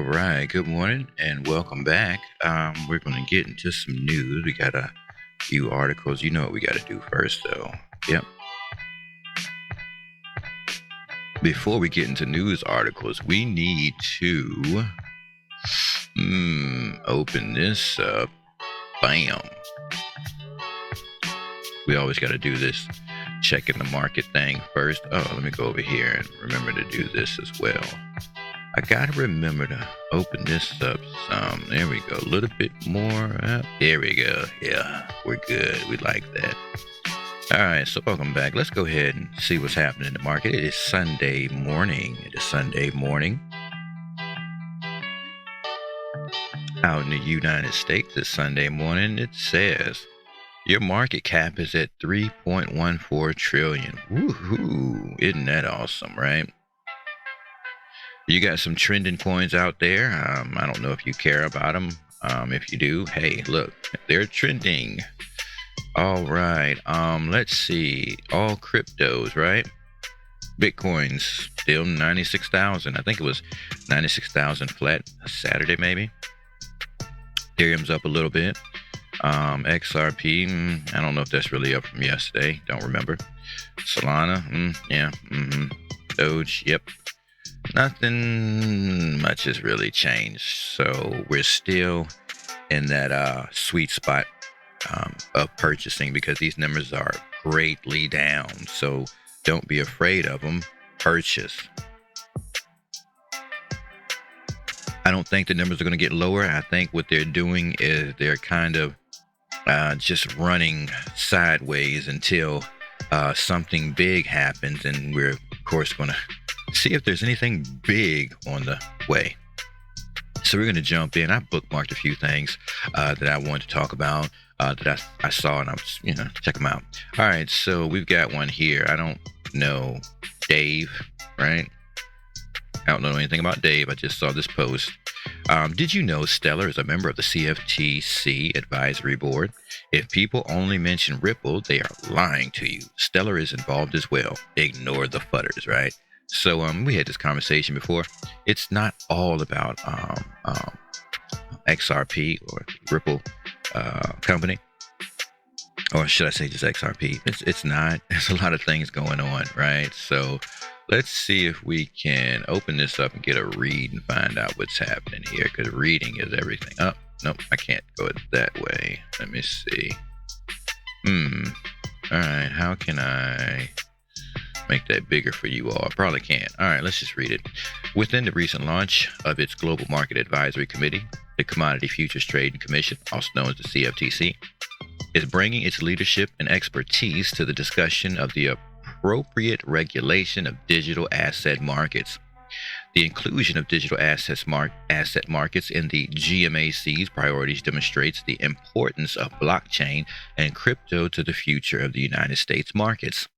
right. Good morning and welcome back. We're going to get into some news. We got a few articles. You know what we got to do first, though. Yep. Before we get into news articles, we need to open this up. Bam. We always got to do this checking the market thing first. Oh, let me go over here and remember to do this as well. I gotta remember to open this up some. There we go. A little bit more up. There we go. Yeah, we're good. We like that. All right, so welcome back. Let's go ahead and see what's happening in the market. It is Sunday morning. Out in the United States this Sunday morning, it says your market cap is at 3.14 trillion. Woohoo! Isn't that awesome, right? You got some trending coins out there. I don't know if you care about them. If you do, hey, look, they're trending. All right. Let's see. All cryptos, right? Bitcoin's still 96,000. I think it was 96,000 flat Saturday, maybe. Ethereum's up a little bit. XRP, I don't know if that's really up from yesterday. Don't remember. Solana, yeah. Doge, yep. Nothing much has really changed. So we're still in that sweet spot of purchasing because these numbers are greatly down. So don't be afraid of them. Purchase. I don't think the numbers are going to get lower. I think what they're doing is they're kind of just running sideways until something big happens. And we're, of course, going to see if there's anything big on the way. So we're going to jump in. I bookmarked a few things that I wanted to talk about that I saw, and I'm check them out. All right, so we've got one here. I don't know Dave, right? I don't know anything about Dave. I just saw this post. Did you know Stellar is a member of the CFTC advisory board? If people only mention Ripple, they are lying to you. Stellar is involved as well. Ignore the futters, right? So we had this conversation before. It's not all about XRP or Ripple company, or should I say just XRP? It's not. There's a lot of things going on, right? So let's see if we can open this up and get a read and find out what's happening here, because reading is everything. Oh, nope, I can't go it that way. Let me see. All right, how can I make that bigger for you all? I probably can't. All right, let's just read it. Within the recent launch of its Global Market Advisory Committee, the Commodity Futures Trading Commission, also known as the CFTC, is bringing its leadership and expertise to the discussion of the appropriate regulation of digital asset markets. The inclusion of digital asset markets in the GMAC's priorities demonstrates the importance of blockchain and crypto to the future of the United States markets.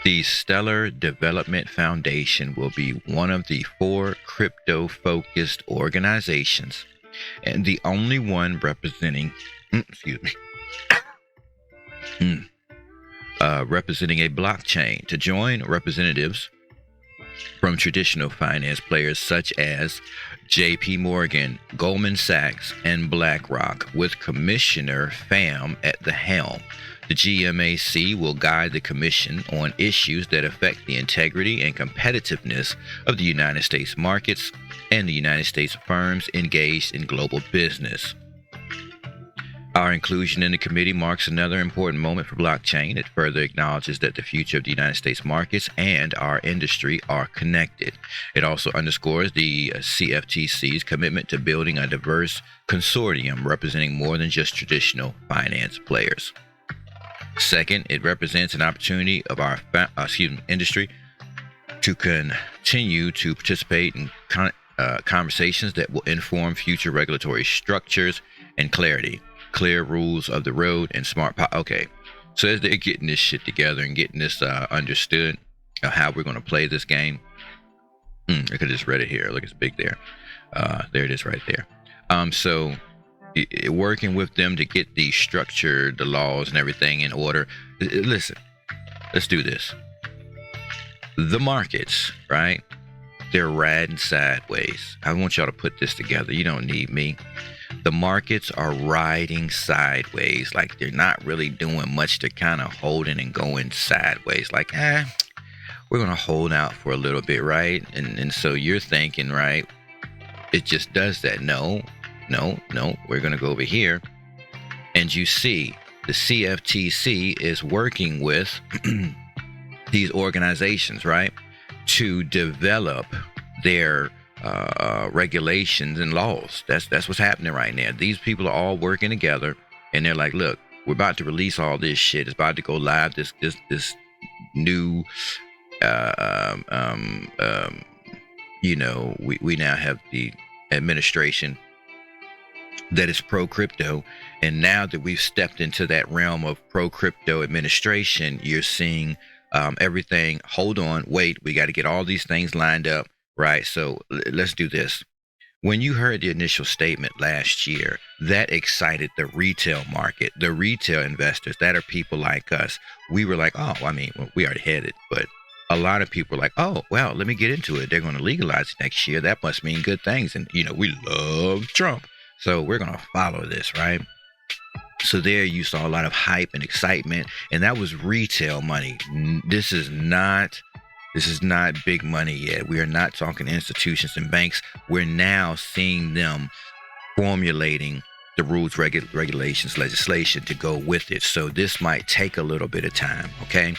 The Stellar Development Foundation will be one of the 4 crypto-focused organizations and the only one representing, representing a blockchain. To join representatives from traditional finance players such as JP Morgan, Goldman Sachs, and BlackRock, with Commissioner Pham at the helm. The GMAC will guide the Commission on issues that affect the integrity and competitiveness of the United States markets and the United States firms engaged in global business. Our inclusion in the committee marks another important moment for blockchain. It further acknowledges that the future of the United States markets and our industry are connected. It also underscores the CFTC's commitment to building a diverse consortium representing more than just traditional finance players. Second, it represents an opportunity of our industry to continue to participate in conversations that will inform future regulatory structures and clarity. Clear rules of the road and okay, so as they're getting this shit together and getting this understood of how we're going to play this game. I could have just read it here. Look, it's big there. There it is right there. So working with them to get the structure, the laws and everything in order. Listen, let's do this. The markets, right? They're riding sideways. I want y'all to put this together. You don't need me. The markets are riding sideways. Like they're not really doing much. They're kind of holding and going sideways. Like, we're going to hold out for a little bit, right? And so you're thinking, right, it just does that. No. We're going to go over here. And you see the CFTC is working with these organizations, right, to develop their regulations and laws. That's what's happening right now. These people are all working together, and they're like, look, we're about to release all this shit. It's about to go live. This new, we now have the administration that is pro crypto, and now that we've stepped into that realm of pro crypto administration, you're seeing everything. Hold on, wait, we got to get all these things lined up, right? So let's do this. When you heard the initial statement last year, that excited the retail market, the retail investors. That are people like us. We were like, oh, I mean, well, we already had it, but a lot of people were like, oh, well, let me get into it. They're going to legalize it next year. That must mean good things. And, we love Trump. So we're going to follow this, right? So there you saw a lot of hype and excitement, and that was retail money. This is not big money yet. We are not talking institutions and banks. We're now seeing them formulating the rules, regulations, legislation to go with it. So this might take a little bit of time, okay?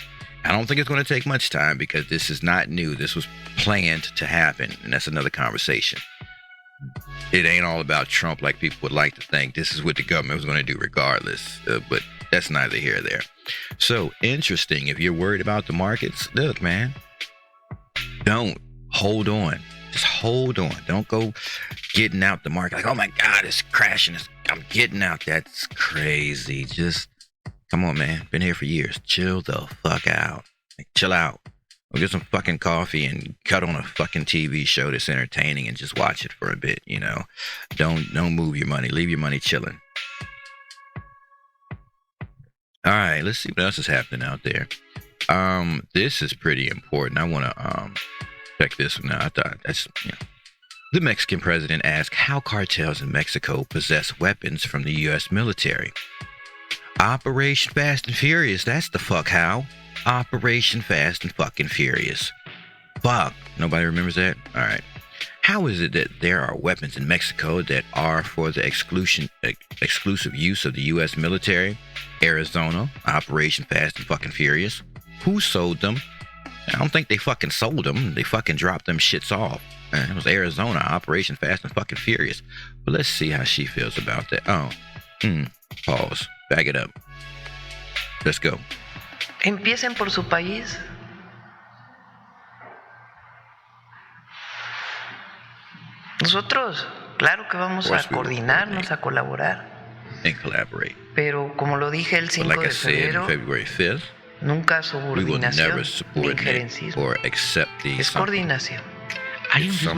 I don't think it's going to take much time because this is not new. This was planned to happen, and that's another conversation. It ain't all about Trump like people would like to think. This is what the government was going to do regardless, but that's neither here or there. So interesting. If you're worried about the markets, look, man, don't hold on. Just hold on. Don't go getting out the market like, oh my God, it's crashing. I'm getting out. That's crazy. Just come on, man. Been here for years. Chill the fuck out. Like, chill out. Go get some fucking coffee and cut on a fucking TV show that's entertaining and just watch it for a bit, Don't move your money. Leave your money chilling. All right, let's see what else is happening out there. This is pretty important. I want to check this one out. I thought that's, The Mexican president asked how cartels in Mexico possess weapons from the U.S. military. Operation Fast and Furious, that's the fuck how. Operation Fast and fucking Furious. Fuck. Nobody remembers that? All right. How is it that there are weapons in Mexico that are for the exclusive use of the U.S. military? Arizona, Operation Fast and fucking Furious. Who sold them? I don't think they fucking sold them. They fucking dropped them shits off. It was Arizona, Operation Fast and fucking Furious. But let's see how she feels about that. Pause. Back it up. Let's go. Empiecen por su país. Nosotros, claro que vamos a coordinarnos, a colaborar. And collaborate. Pero como lo dije el 5 de febrero, February 5th, nunca we will never subordinación ni subordinate injerencismo. or accept these. Es coordinación.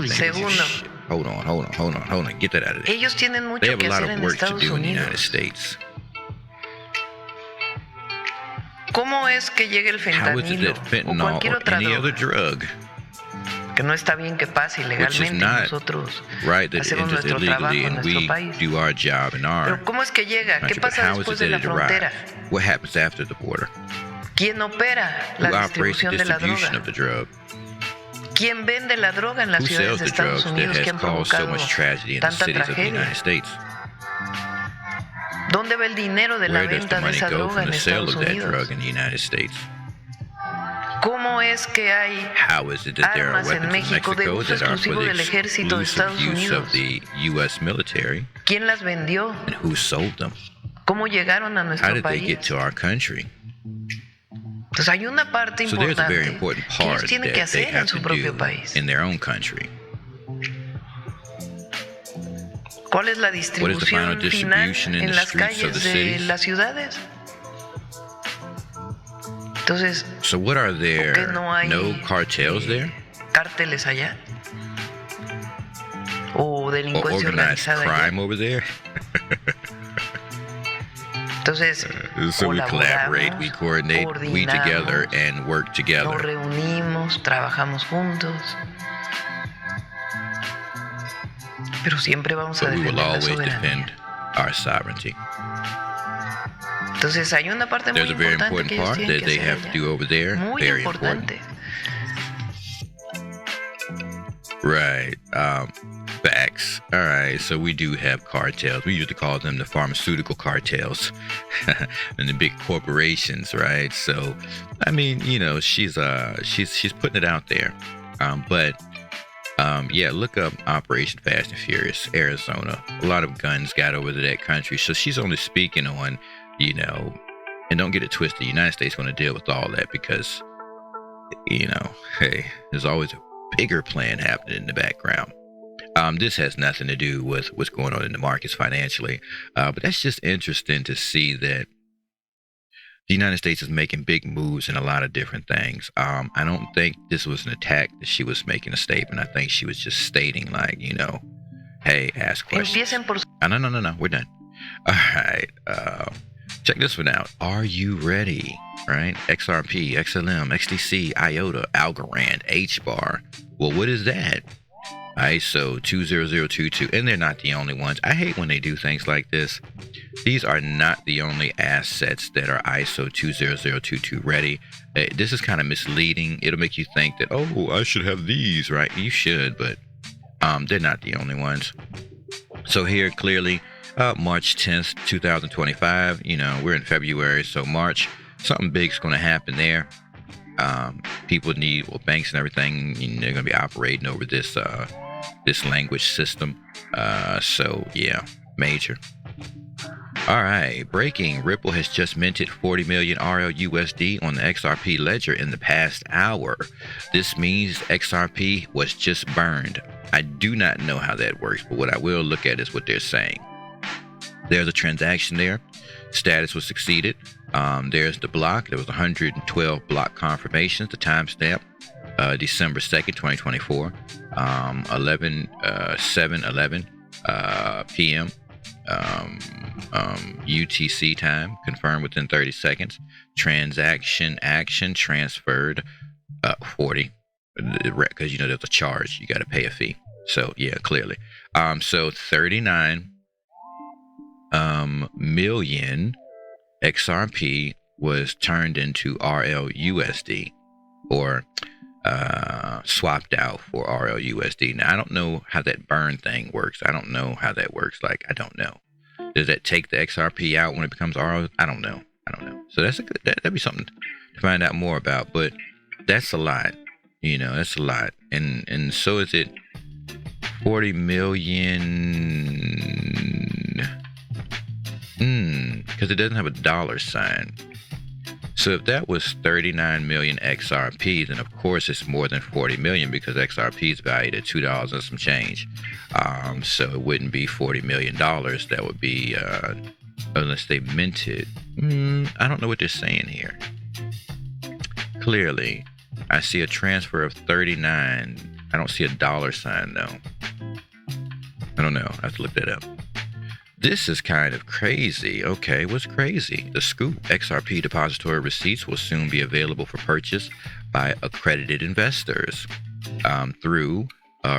Segundo, Hold on. Get that out of there. ellos tienen They mucho have a que lot hacer of en work to Estados do in the United Unidos. States. ¿Cómo es que llegue el How is it fentanilo that o fentanyl cualquier or otra any other droga? drug, Que no está bien que pase ilegalmente. not Nosotros right, that hacemos enters nuestro trabajo illegally en and nuestro we país. do our job in our Pero ¿cómo es que llega? ¿Qué country? But pasa how is después it de that la it frontera? arrives? What happens after the border? ¿Quién opera Who la operates the distribución de la distribution droga? of the drug? ¿Quién vende la droga en las Who ciudades sells de the Estados drugs that Unidos que has han caused so provocado much tragedy in the tanta cities of the tragedia? United States? ¿Dónde va el dinero de la Where does venta the de money esa go droga from en the sale Estados of that Unidos? drug in the United States? ¿Cómo es que hay How is it that there are armas en weapons in México de Mexico uso that are for exclusivo the del ejército de exclusive Estados use Unidos? of the U.S. military? ¿Quién las vendió? And who sold them? ¿Cómo llegaron a How nuestro did they get país? to our country? Entonces hay una parte So there's a very importante important que ellos part tienen que that they hacer en have su to propio do país. in their own country. ¿Cuál es la What is the final distribución final distribution in en the las streets of calles the de cities? las ciudades? Entonces, So what are ¿por there? qué no hay No cartels there? cárteles allá? ¿O Or delincuencia organized organizada allá? crime over there? Entonces, So we collaborate, we colaboramos, coordinate, we together coordinamos, and work nos together. reunimos, trabajamos juntos. Pero siempre vamos a but we will defender la always soberanía. defend our sovereignty. Entonces hay una parte muy There's a very importante important que ellos part tienen that que they hacer have to allá. do over there. Muy Very important. importante. Right. Facts. All right. So we do have cartels. We used to call them the pharmaceutical cartels and the big corporations, right? So, I mean, you know, she's putting it out there. Yeah, look up Operation Fast and Furious, Arizona. A lot of guns got over to that country. So she's only speaking on, you know, and don't get it twisted. The United States going to deal with all that because, you know, hey, there's always a bigger plan happening in the background. This has nothing to do with what's going on in the markets financially, but that's just interesting to see that the United States is making big moves in a lot of different things. I don't think this was an attack that she was making a statement. I think she was just stating, like, you know, hey, ask questions. Empiecen por No, we're done. All right. Check this one out. Are you ready? Right? XRP, XLM, XDC, IOTA, Algorand, HBAR. Well, what is that? ISO 20022, and they're not the only ones. I hate when they do things like this. These are not the only assets that are ISO 20022 ready. This is kind of misleading. It'll make you think that, oh, I should have these, right? You should, but they're not the only ones. So here, clearly, March 10th, 2025, you know, we're in February, so March, something big's going to happen there. People need, well, banks and everything, you know, they're going to be operating over this language system. So yeah, major. All right, breaking. Ripple has just minted 40 million RLUSD on the XRP ledger in the past hour. This means XRP was just burned. I do not know how that works, but what I will look at is what they're saying. There's a transaction there. Status was succeeded. There's the block. There was 112 block confirmations. The timestamp, December 2nd, 2024, 7:11 p.m. UTC time, confirmed within 30 seconds. Transaction action transferred 40, because, you know, there's a charge. You got to pay a fee. So yeah, clearly. So 39 million XRP was turned into RLUSD, or swapped out for RLUSD. Now, I don't know how that burn thing works. I don't know how that works. Like, I don't know. Does that take the XRP out when it becomes RL? I don't know. So that's a good, that'd be something to find out more about. But that's a lot. You know, that's a lot. And so is it 40 million. Because it doesn't have a dollar sign. So if that was 39 million XRP, then of course it's more than 40 million, because XRP is valued at $2 and some change. So it wouldn't be $40 million. That would be, unless they minted. I don't know what they're saying here. Clearly, I see a transfer of 39. I don't see a dollar sign though. I don't know. I have to look that up. This is kind of crazy. Okay, what's crazy? The scoop. XRP depository receipts will soon be available for purchase by accredited investors through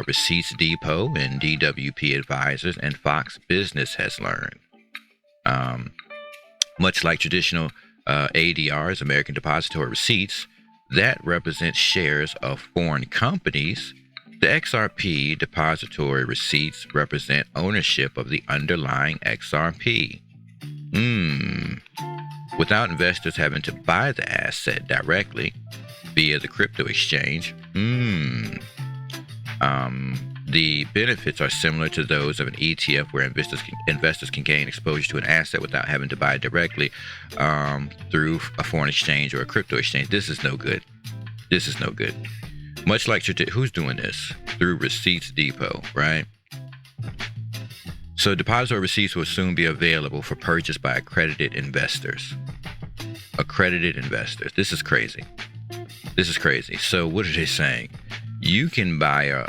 Receipts Depot and DWP Advisors, and Fox Business has learned. Much like traditional ADRs, American Depository Receipts, that represents shares of foreign companies. The XRP depository receipts represent ownership of the underlying XRP. Without investors having to buy the asset directly via the crypto exchange. The benefits are similar to those of an ETF, where investors can gain exposure to an asset without having to buy it directly through a foreign exchange or a crypto exchange. This is no good. Much like who's doing this? Through Receipts Depot, right? So depository receipts will soon be available for purchase by accredited investors. This is crazy. So what are they saying? You can buy a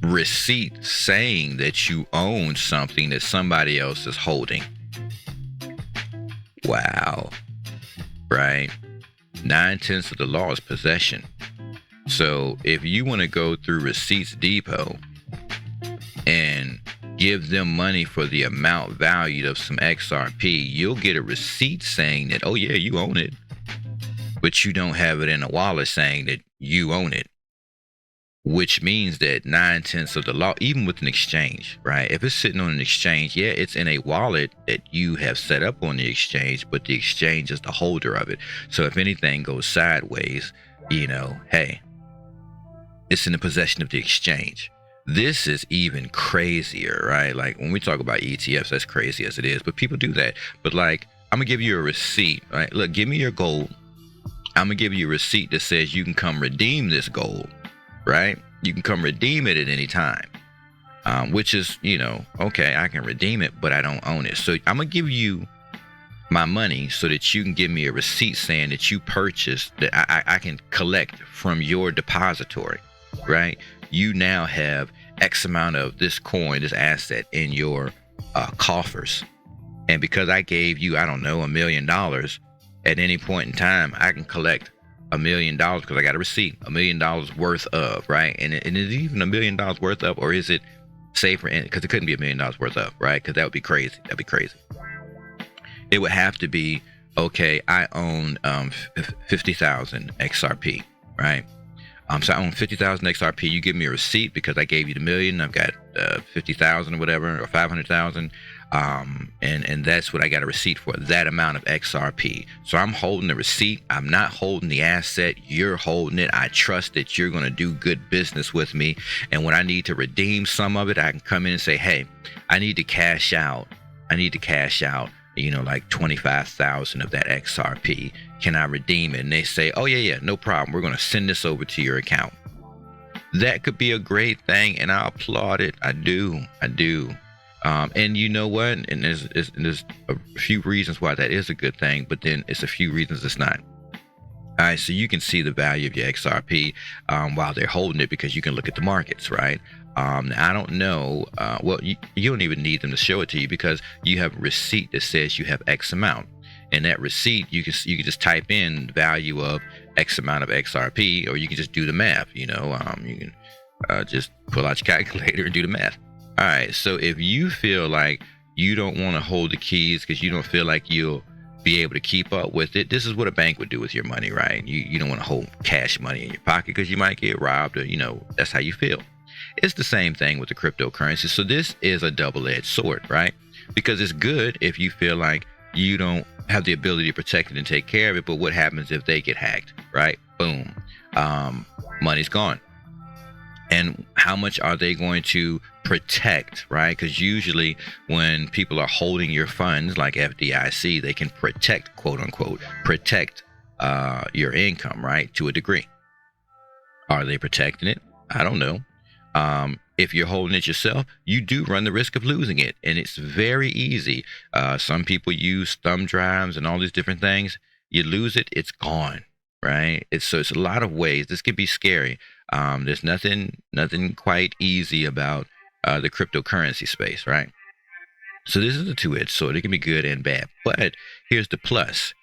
receipt saying that you own something that somebody else is holding. Wow. Right? 9/10 of the law is possession. So if you want to go through Receipts Depot and give them money for the amount valued of some XRP, you'll get a receipt saying that, oh yeah, you own it, but you don't have it in a wallet saying that you own it, which means that 9/10 of the law, even with an exchange, right? If it's sitting on an exchange, yeah, it's in a wallet that you have set up on the exchange, but the exchange is the holder of it. So if anything goes sideways, hey, it's in the possession of the exchange. This is even crazier, right? Like when we talk about ETFs, that's crazy as it is, but people do that. But like, I'm gonna give you a receipt, right? Look, give me your gold. I'm gonna give you a receipt that says you can come redeem this gold, right? You can come redeem it at any time, which is, okay, I can redeem it, but I don't own it. So I'm gonna give you my money so that you can give me a receipt saying that you purchased, that I can collect from your depository, right? You now have X amount of this coin, this asset in your coffers. And because I gave you, I don't know, $1 million, at any point in time, I can collect $1 million because I got a receipt, $1 million worth of, right? And is it even $1 million worth of, or is it safer? Because it couldn't be $1 million worth of, right? Because that would be crazy. That'd be crazy. It would have to be, okay, I own 50,000 XRP, right? So I own 50,000 XRP. You give me a receipt because I gave you the million. I've got 50,000 or whatever, or 500,000. And that's what I got a receipt for, that amount of XRP. So I'm holding the receipt. I'm not holding the asset. You're holding it. I trust that you're going to do good business with me. And when I need to redeem some of it, I can come in and say, hey, I need to cash out. Like 25,000 of that XRP. Can I redeem it? And they say, oh yeah, no problem. We're going to send this over to your account. That could be a great thing, and I applaud it. I do. And you know what? And there's a few reasons why that is a good thing, but then it's a few reasons it's not. All right, so you can see the value of your XRP while they're holding it, because you can look at the markets, right? I don't know. You don't even need them to show it to you, because you have a receipt that says you have X amount. And that receipt, you can just type in value of X amount of XRP, or you can just do the math. You can just pull out your calculator and do the math. All right, so if you feel like you don't want to hold the keys because you don't feel like you'll be able to keep up with it, this is what a bank would do with your money, right? You don't want to hold cash money in your pocket because you might get robbed, or that's how you feel. It's the same thing with the cryptocurrency. So this is a double-edged sword, right? Because it's good if you feel like you don't have the ability to protect it and take care of it, but what happens if they get hacked, right? Boom, money's gone. And how much are they going to protect, right? Because usually when people are holding your funds, like FDIC, they can protect, quote unquote, your income, right? To a degree. Are they protecting it? I don't know. If you're holding it yourself, you do run the risk of losing it. And it's very easy. Some people use thumb drives and all these different things. You lose it, it's gone, right? It's a lot of ways. This can be scary. There's nothing quite easy about the cryptocurrency space, right? So this is a two-edged sword. It can be good and bad. But here's the plus.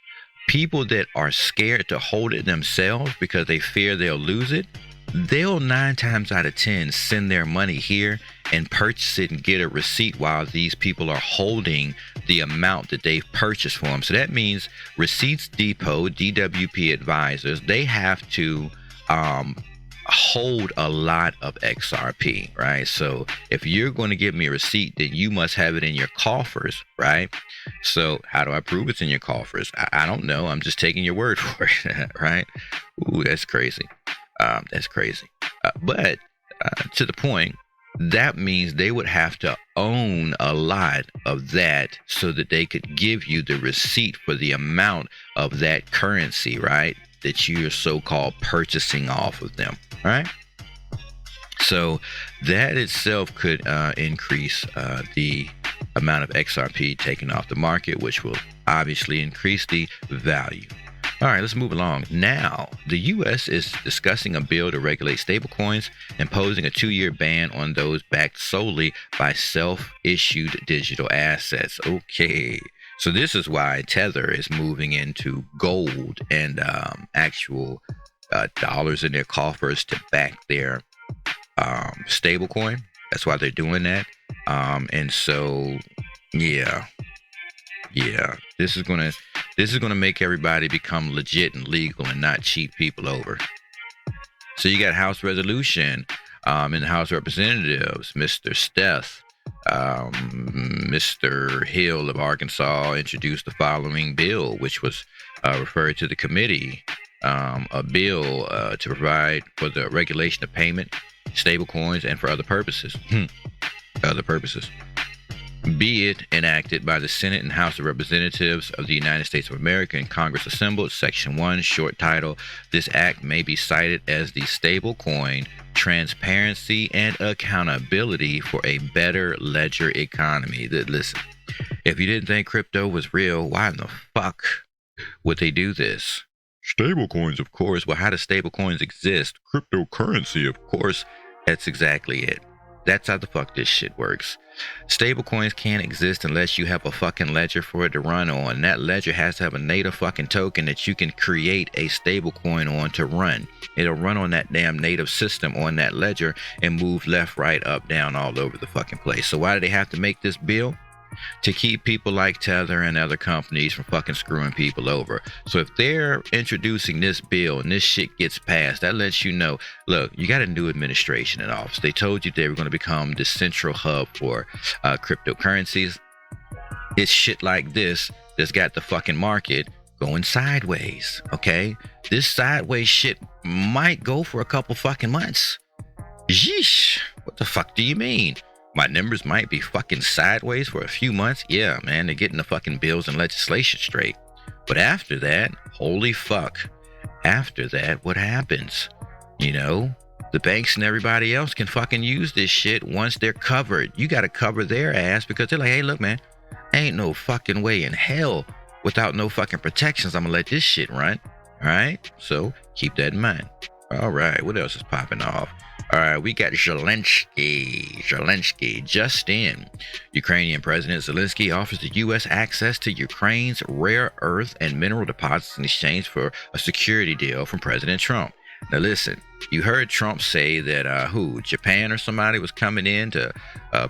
People that are scared to hold it themselves because they fear they'll lose it, they'll 9 times out of 10 send their money here and purchase it and get a receipt while these people are holding the amount that they've purchased for them. So that means Receipts Depot, DWP Advisors, they have to hold a lot of XRP, right? So if you're going to give me a receipt, then you must have it in your coffers, right? So how do I prove it's in your coffers? I don't know. I'm just taking your word for it, right? Ooh, that's crazy. That's crazy. But to the point, that means they would have to own a lot of that so that they could give you the receipt for the amount of that currency, right? That you're so-called purchasing off of them, right? So that itself could increase the amount of XRP taken off the market, which will obviously increase the value. All right, let's move along. Now, the U.S. is discussing a bill to regulate stablecoins, imposing a 2-year ban on those backed solely by self-issued digital assets. Okay, so this is why Tether is moving into gold and actual dollars in their coffers to back their stablecoin. That's why they're doing that. And so, yeah, this is gonna make everybody become legit and legal and not cheat people over. So you got House Resolution in the House of Representatives. Mr. Steth, Mr. Hill of Arkansas introduced the following bill, which was referred to the committee. A bill to provide for the regulation of payment, stablecoins, and for other purposes. Other purposes. Be it enacted by the Senate and House of Representatives of the United States of America and Congress assembled, Section 1, short title, this act may be cited as the Stablecoin Transparency and Accountability for a Better Ledger Economy. Listen, if you didn't think crypto was real, why in the fuck would they do this? Stablecoins, of course. Well, how do stablecoins exist? Cryptocurrency, of course. That's exactly it. That's how the fuck this shit works. Stablecoins can't exist unless you have a fucking ledger for it to run on. And that ledger has to have a native fucking token that you can create a stablecoin on to run. It'll run on that damn native system on that ledger and move left, right, up, down, all over the fucking place. So why do they have to make this bill? To keep people like Tether and other companies from fucking screwing people over. So if they're introducing this bill and this shit gets passed, that lets you know, look, you got a new administration in office. They told you they were going to become the central hub for cryptocurrencies. It's shit like this that's got the fucking market going sideways, okay? This sideways shit might go for a couple fucking months. Yeesh, what the fuck do you mean? My numbers might be fucking sideways for a few months. Yeah, man, they're getting the fucking bills and legislation straight. But after that, holy fuck. After that, what happens? You know, the banks and everybody else can fucking use this shit once they're covered. You got to cover their ass because they're like, hey, look, man, ain't no fucking way in hell without no fucking protections I'm going to let this shit run. All right? So keep that in mind. All right, what else is popping off? All right, we got Zelensky just in. Ukrainian President Zelensky offers the U.S. access to Ukraine's rare earth and mineral deposits in exchange for a security deal from President Trump. Now listen, you heard Trump say that Japan or somebody was coming in to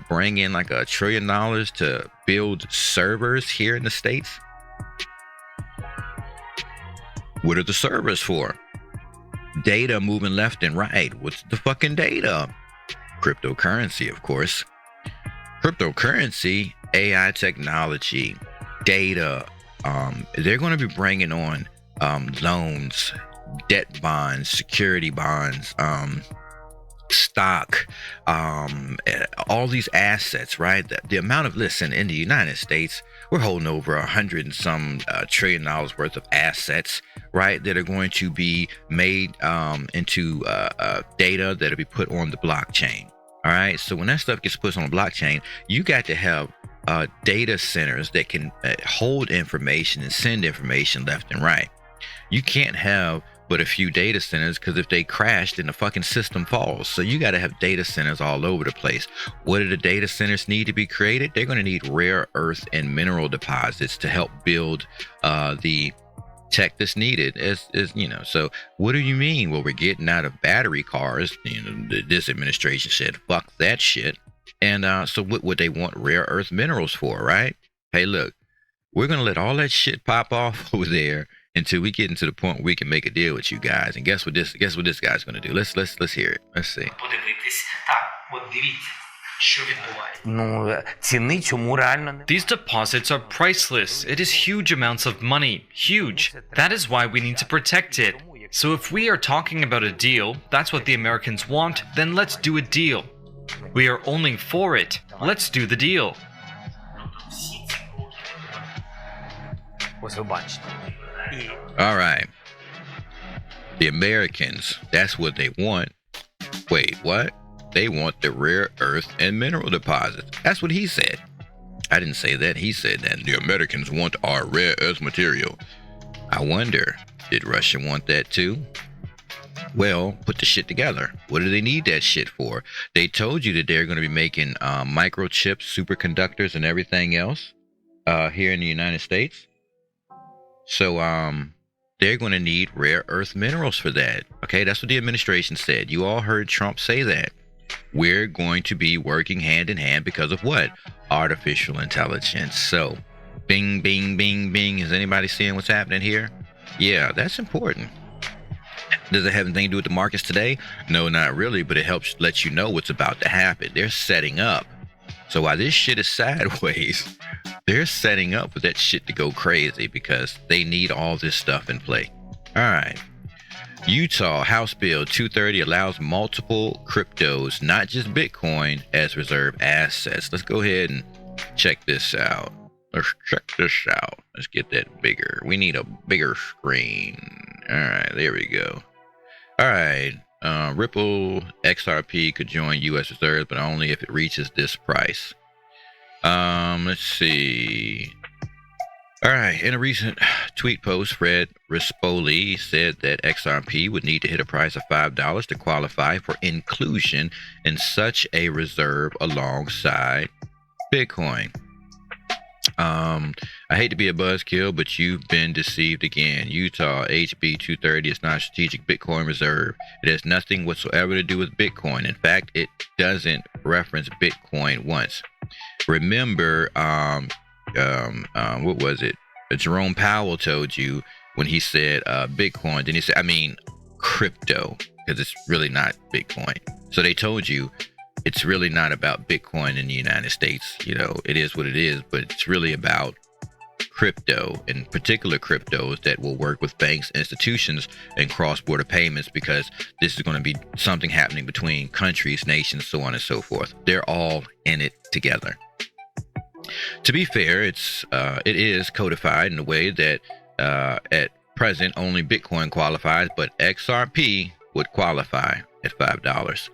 bring in like $1 trillion to build servers here in the States. What are the servers for? Data moving left and right. What's the fucking data? Cryptocurrency, of course. Cryptocurrency, AI technology, data. They're going to be bringing on loans, debt bonds, security bonds, stock, all these assets, right? The amount of, listen, in the United States, we're holding over $100 and some trillion worth of assets, right, that are going to be made into data that'll be put on the blockchain. All right, so when that stuff gets put on the blockchain, you got to have data centers that can hold information and send information left and right. You can't have but a few data centers, because if they crash, then the fucking system falls. So you got to have data centers all over the place. What do the data centers need to be created? They're going to need rare earth and mineral deposits to help build the tech that's needed. As you know, so what do you mean? Well, we're getting out of battery cars. You know, this administration said, fuck that shit. And so what would they want rare earth minerals for, right? Hey, look, we're going to let all that shit pop off over there until we get into the point where we can make a deal with you guys. And guess what this guy's going to do? Let's hear it. Let's see. These deposits are priceless. It is huge amounts of money. Huge. That is why we need to protect it. So if we are talking about a deal, that's what the Americans want, then let's do a deal. We are only for it. Let's do the deal. All right. The Americans, that's what they want. Wait, what? They want the rare earth and mineral deposits. That's what he said. I didn't say that. He said that. The Americans want our rare earth material. I wonder, did Russia want that too? Well, put the shit together. What do they need that shit for? They told you that they're going to be making microchips, superconductors, and everything else here in the United States. So they're going to need rare earth minerals for that. Okay, that's what the administration said. You all heard Trump say that. we're going to be working hand in hand because of what? Artificial intelligence. So, bing, bing, bing, bing. Is anybody seeing what's happening here? Yeah, that's important. Does it have anything to do with the markets today? No, not really, but it helps let you know what's about to happen. They're setting up. So while this shit is sideways, they're setting up for that shit to go crazy because they need all this stuff in play. All right. Utah House Bill 230 allows multiple cryptos, not just Bitcoin, as reserve assets. Let's go ahead and check this out. Let's check this out. Let's get that bigger. We need a bigger screen. All right, there we go. All right. Ripple XRP could join U.S. reserves, but only if it reaches this price. Let's see. All right. In a recent tweet post, Fred Rispoli said that XRP would need to hit a price of $5 to qualify for inclusion in such a reserve alongside Bitcoin. I hate to be a buzzkill, but you've been deceived again. Utah HB 230 is not a strategic Bitcoin reserve. It has nothing whatsoever to do with Bitcoin. In fact, it doesn't reference Bitcoin once. Remember, what was it? Jerome Powell told you when he said Bitcoin, then he said, I mean, crypto, because it's really not Bitcoin. So they told you it's really not about Bitcoin in the United States. You know, it is what it is, but it's really about crypto, in particular cryptos that will work with banks, institutions, and cross-border payments, because this is going to be something happening between countries, nations, so on and so forth. They're all in it together. To be fair, it is codified in a way that at present only Bitcoin qualifies, but XRP would qualify at $5.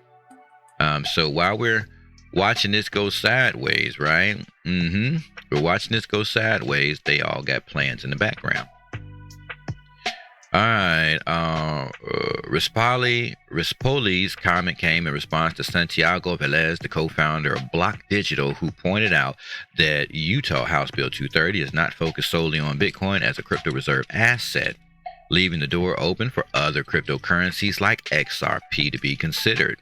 So while we're watching this go sideways, right? We're watching this go sideways. They all got plans in the background. All right. Rispoli's comment came in response to Santiago Velez, the co-founder of Block Digital, who pointed out that Utah House Bill 230 is not focused solely on Bitcoin as a crypto reserve asset, leaving the door open for other cryptocurrencies like XRP to be considered.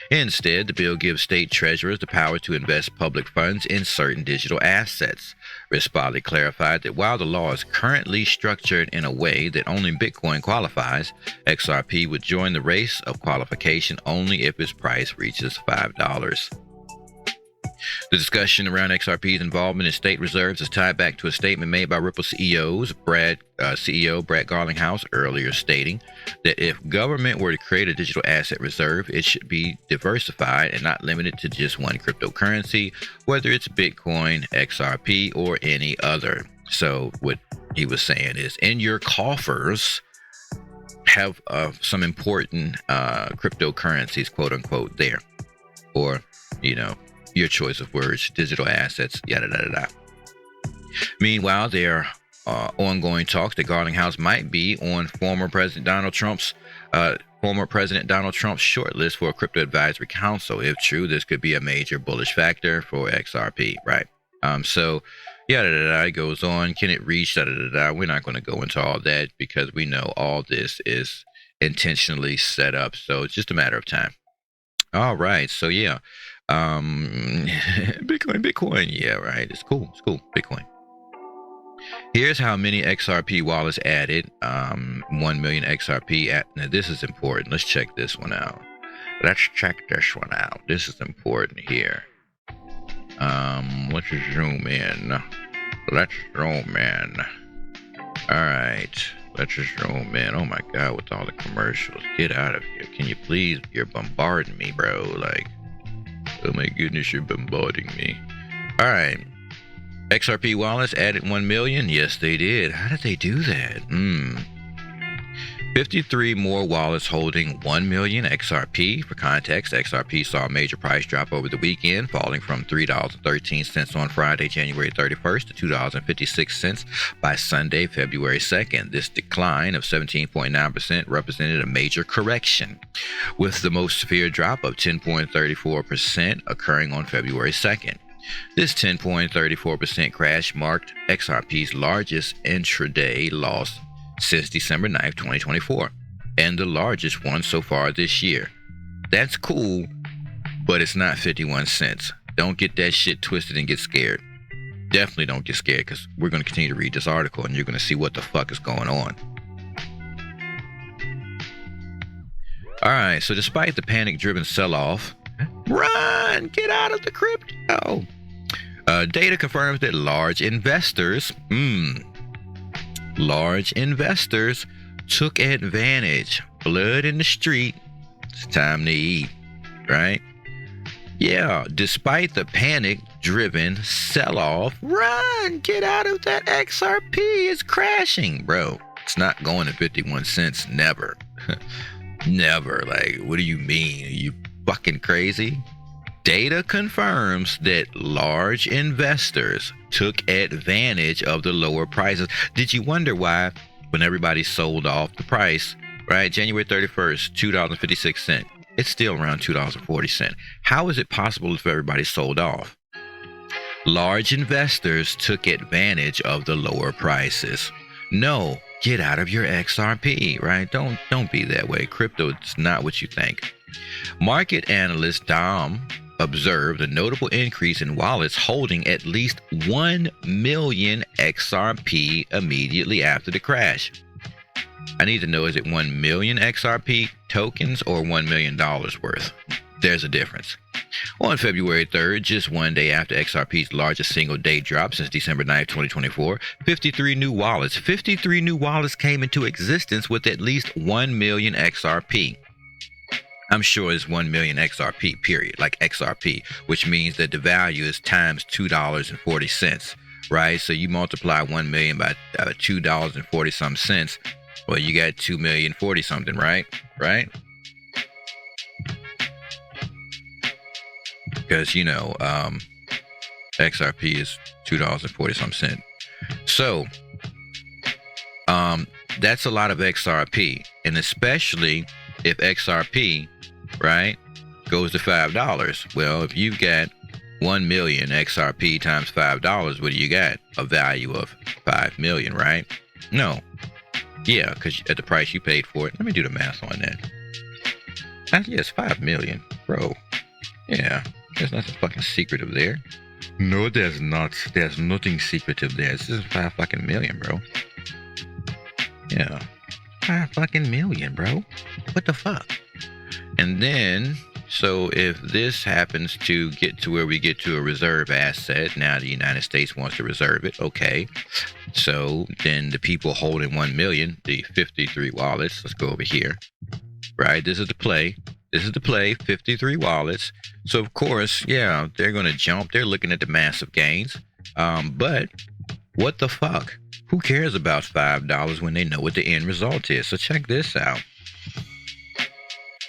Instead, the bill gives state treasurers the power to invest public funds in certain digital assets. Rispoli clarified that while the law is currently structured in a way that only Bitcoin qualifies, XRP would join the race of qualification only if its price reaches $5. The discussion around XRP's involvement in state reserves is tied back to a statement made by Ripple CEO Brad Garlinghouse earlier, stating that if government were to create a digital asset reserve, it should be diversified and not limited to just one cryptocurrency, whether it's Bitcoin, XRP, or any other. So what he was saying is, in your coffers have some important cryptocurrencies, quote unquote, there, or, you know, your choice of words, digital assets, yada, yada, yada. Meanwhile, there are ongoing talks that Garlinghouse might be on former President Donald Trump's shortlist for a crypto advisory council. If true, this could be a major bullish factor for XRP, right? So, yada, yada, yada, it goes on. Can it reach, yada, yada, yada? We're not going to go into all that because we know all this is intentionally set up. So it's just a matter of time. All right. So, yeah. Bitcoin, yeah, right. It's cool. Bitcoin. Here's how many XRP wallets added. 1 million XRP. Now, this is important. Let's check this one out. This is important here. Let's zoom in. All right. Let's just zoom in. Oh my God, with all the commercials. Get out of here. Can you please? You're bombarding me, bro. Like, oh my goodness, you're bombarding me. All right. XRP wallets added 1 million. Yes, they did. How did they do that? 53 more wallets holding 1 million XRP. For context, XRP saw a major price drop over the weekend, falling from $3.13 on Friday, January 31st to $2.56 by Sunday, February 2nd. This decline of 17.9% represented a major correction, with the most severe drop of 10.34% occurring on February 2nd. This 10.34% crash marked XRP's largest intraday loss since December 9th, 2024, and the largest one so far this year. That's cool, but it's not 51 cents. Don't get that shit twisted and get scared. Definitely don't get scared, because we're going to continue to read this article and you're going to see what the fuck is going on. All right, so despite the panic-driven sell-off, run, get out of the crypto. Data confirms that large investors took advantage. Blood in the street. It's time to eat, right? Yeah, despite the panic-driven sell-off, run, get out of that XRP. It's crashing, bro. It's not going to 51 cents. Never. Never. Like, what do you mean? Are you fucking crazy? Data confirms that large investors took advantage of the lower prices. Did you wonder why, when everybody sold off the price, right? January 31st, $2.56. It's still around $2.40. How is it possible if everybody sold off? Large investors took advantage of the lower prices. No, get out of your XRP, right? Don't be that way. Crypto is not what you think. Market analyst Dom observed a notable increase in wallets holding at least 1 million XRP immediately after the crash. I need to know, is it 1 million XRP tokens or $1 million worth? There's a difference. On February 3rd, just one day after XRP's largest single day drop since December 9th, 2024, 53 new wallets came into existence with at least 1 million XRP. I'm sure it's 1 million XRP, period, like XRP, which means that the value is times $2.40, right? So you multiply 1 million by $2.40 some cents. Well, you got 2 million 40 something, right? Right? Because, you know, XRP is $2.40 some cent. So, that's a lot of XRP. And especially if XRP, right, goes to $5. Well, if you've got 1 million XRP times $5, what do you got? A value of 5 million, right? No. Yeah, because at the price you paid for it. Let me do the math on that. Yes, 5 million, bro. Yeah, there's nothing fucking secretive there. No, there's not. There's nothing secretive there. This is 5 fucking million, bro. Yeah, 5 fucking million, bro. What the fuck? And then, so if this happens to get to where we get to a reserve asset, now the United States wants to reserve it, okay. So then the people holding 1 million, the 53 wallets, let's go over here, right? This is the play. 53 wallets. So of course, yeah, they're going to jump. They're looking at the massive gains. But what the fuck? Who cares about $5 when they know what the end result is? So check this out.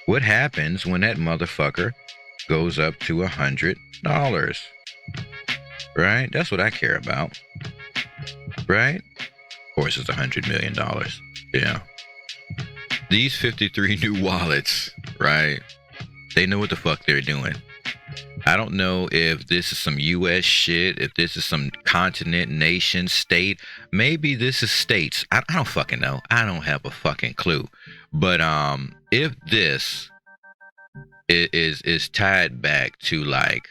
What happens when that motherfucker goes up to $100? Right? That's what I care about. Right? Of course, it's $100 million. Yeah. These 53 new wallets, right? They know what the fuck they're doing. I don't know if this is some US shit, if this is some continent, nation, state. Maybe this is states. I don't fucking know. I don't have a fucking clue. But if this is tied back to like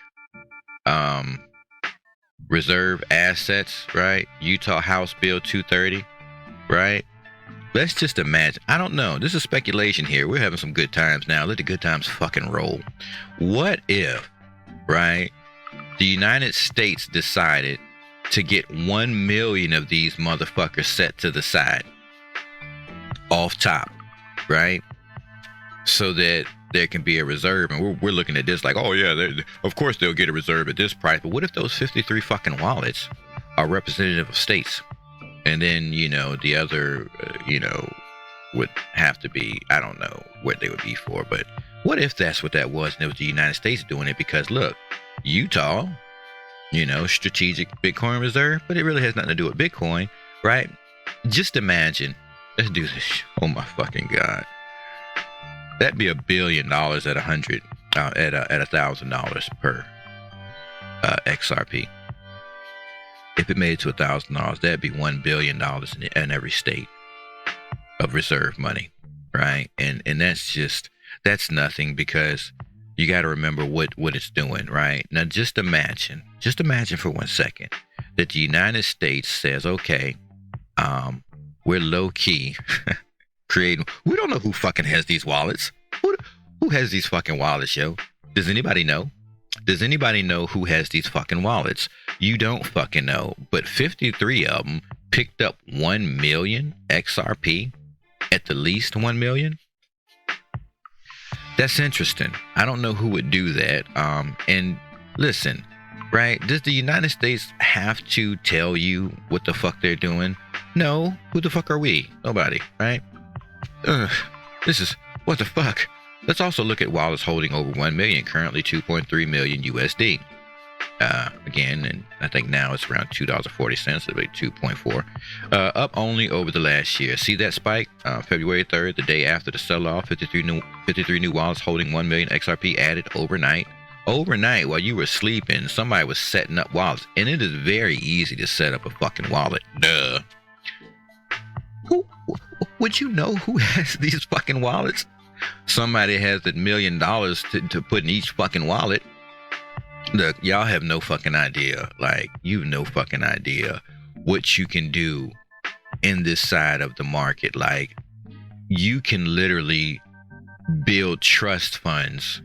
reserve assets, right? Utah House Bill 230, right? Let's just imagine. I don't know. This is speculation here. We're having some good times now. Let the good times fucking roll. What if, right, the United States decided to get 1 million of these motherfuckers set to the side, off top, right? So that there can be a reserve. And we're looking at this like, oh yeah, of course they'll get a reserve at this price. But what if those 53 fucking wallets are representative of states? And then, you know, the other, would have to be, I don't know what they would be for, but what if that's what that was and it was the United States doing it? Because look, Utah, strategic Bitcoin reserve, but it really has nothing to do with Bitcoin, right? Just imagine, let's do this. Oh my fucking God. That'd be $1 billion at $1,000 per XRP. If it made it to $1,000, that'd be $1 billion in every state of reserve money, right? And that's nothing, because you got to remember what it's doing, right? Now, just imagine for 1 second that the United States says, okay, we're low key creating. We don't know who fucking has these wallets. Who has these fucking wallets, yo? Does anybody know? Does anybody know who has these fucking wallets? You don't fucking know. But 53 of them picked up 1 million XRP, at the least 1 million. That's interesting. I don't know who would do that. And listen, right? Does the United States have to tell you what the fuck they're doing? No. Who the fuck are we? Nobody, right? This is, what the fuck? Let's also look at wallets holding over 1 million, currently 2.3 million USD. Again, and I think now it's around $2.40, about 2.4, up only over the last year. See that spike? February 3rd, the day after the sell-off, 53 new wallets holding 1 million XRP added overnight. Overnight, while you were sleeping, somebody was setting up wallets, and it is very easy to set up a fucking wallet. Duh. Would you know who has these fucking wallets? Somebody has $1 million to put in each fucking wallet. Look, y'all have no fucking idea. Like, you've no fucking idea what you can do in this side of the market. Like, you can literally build trust funds,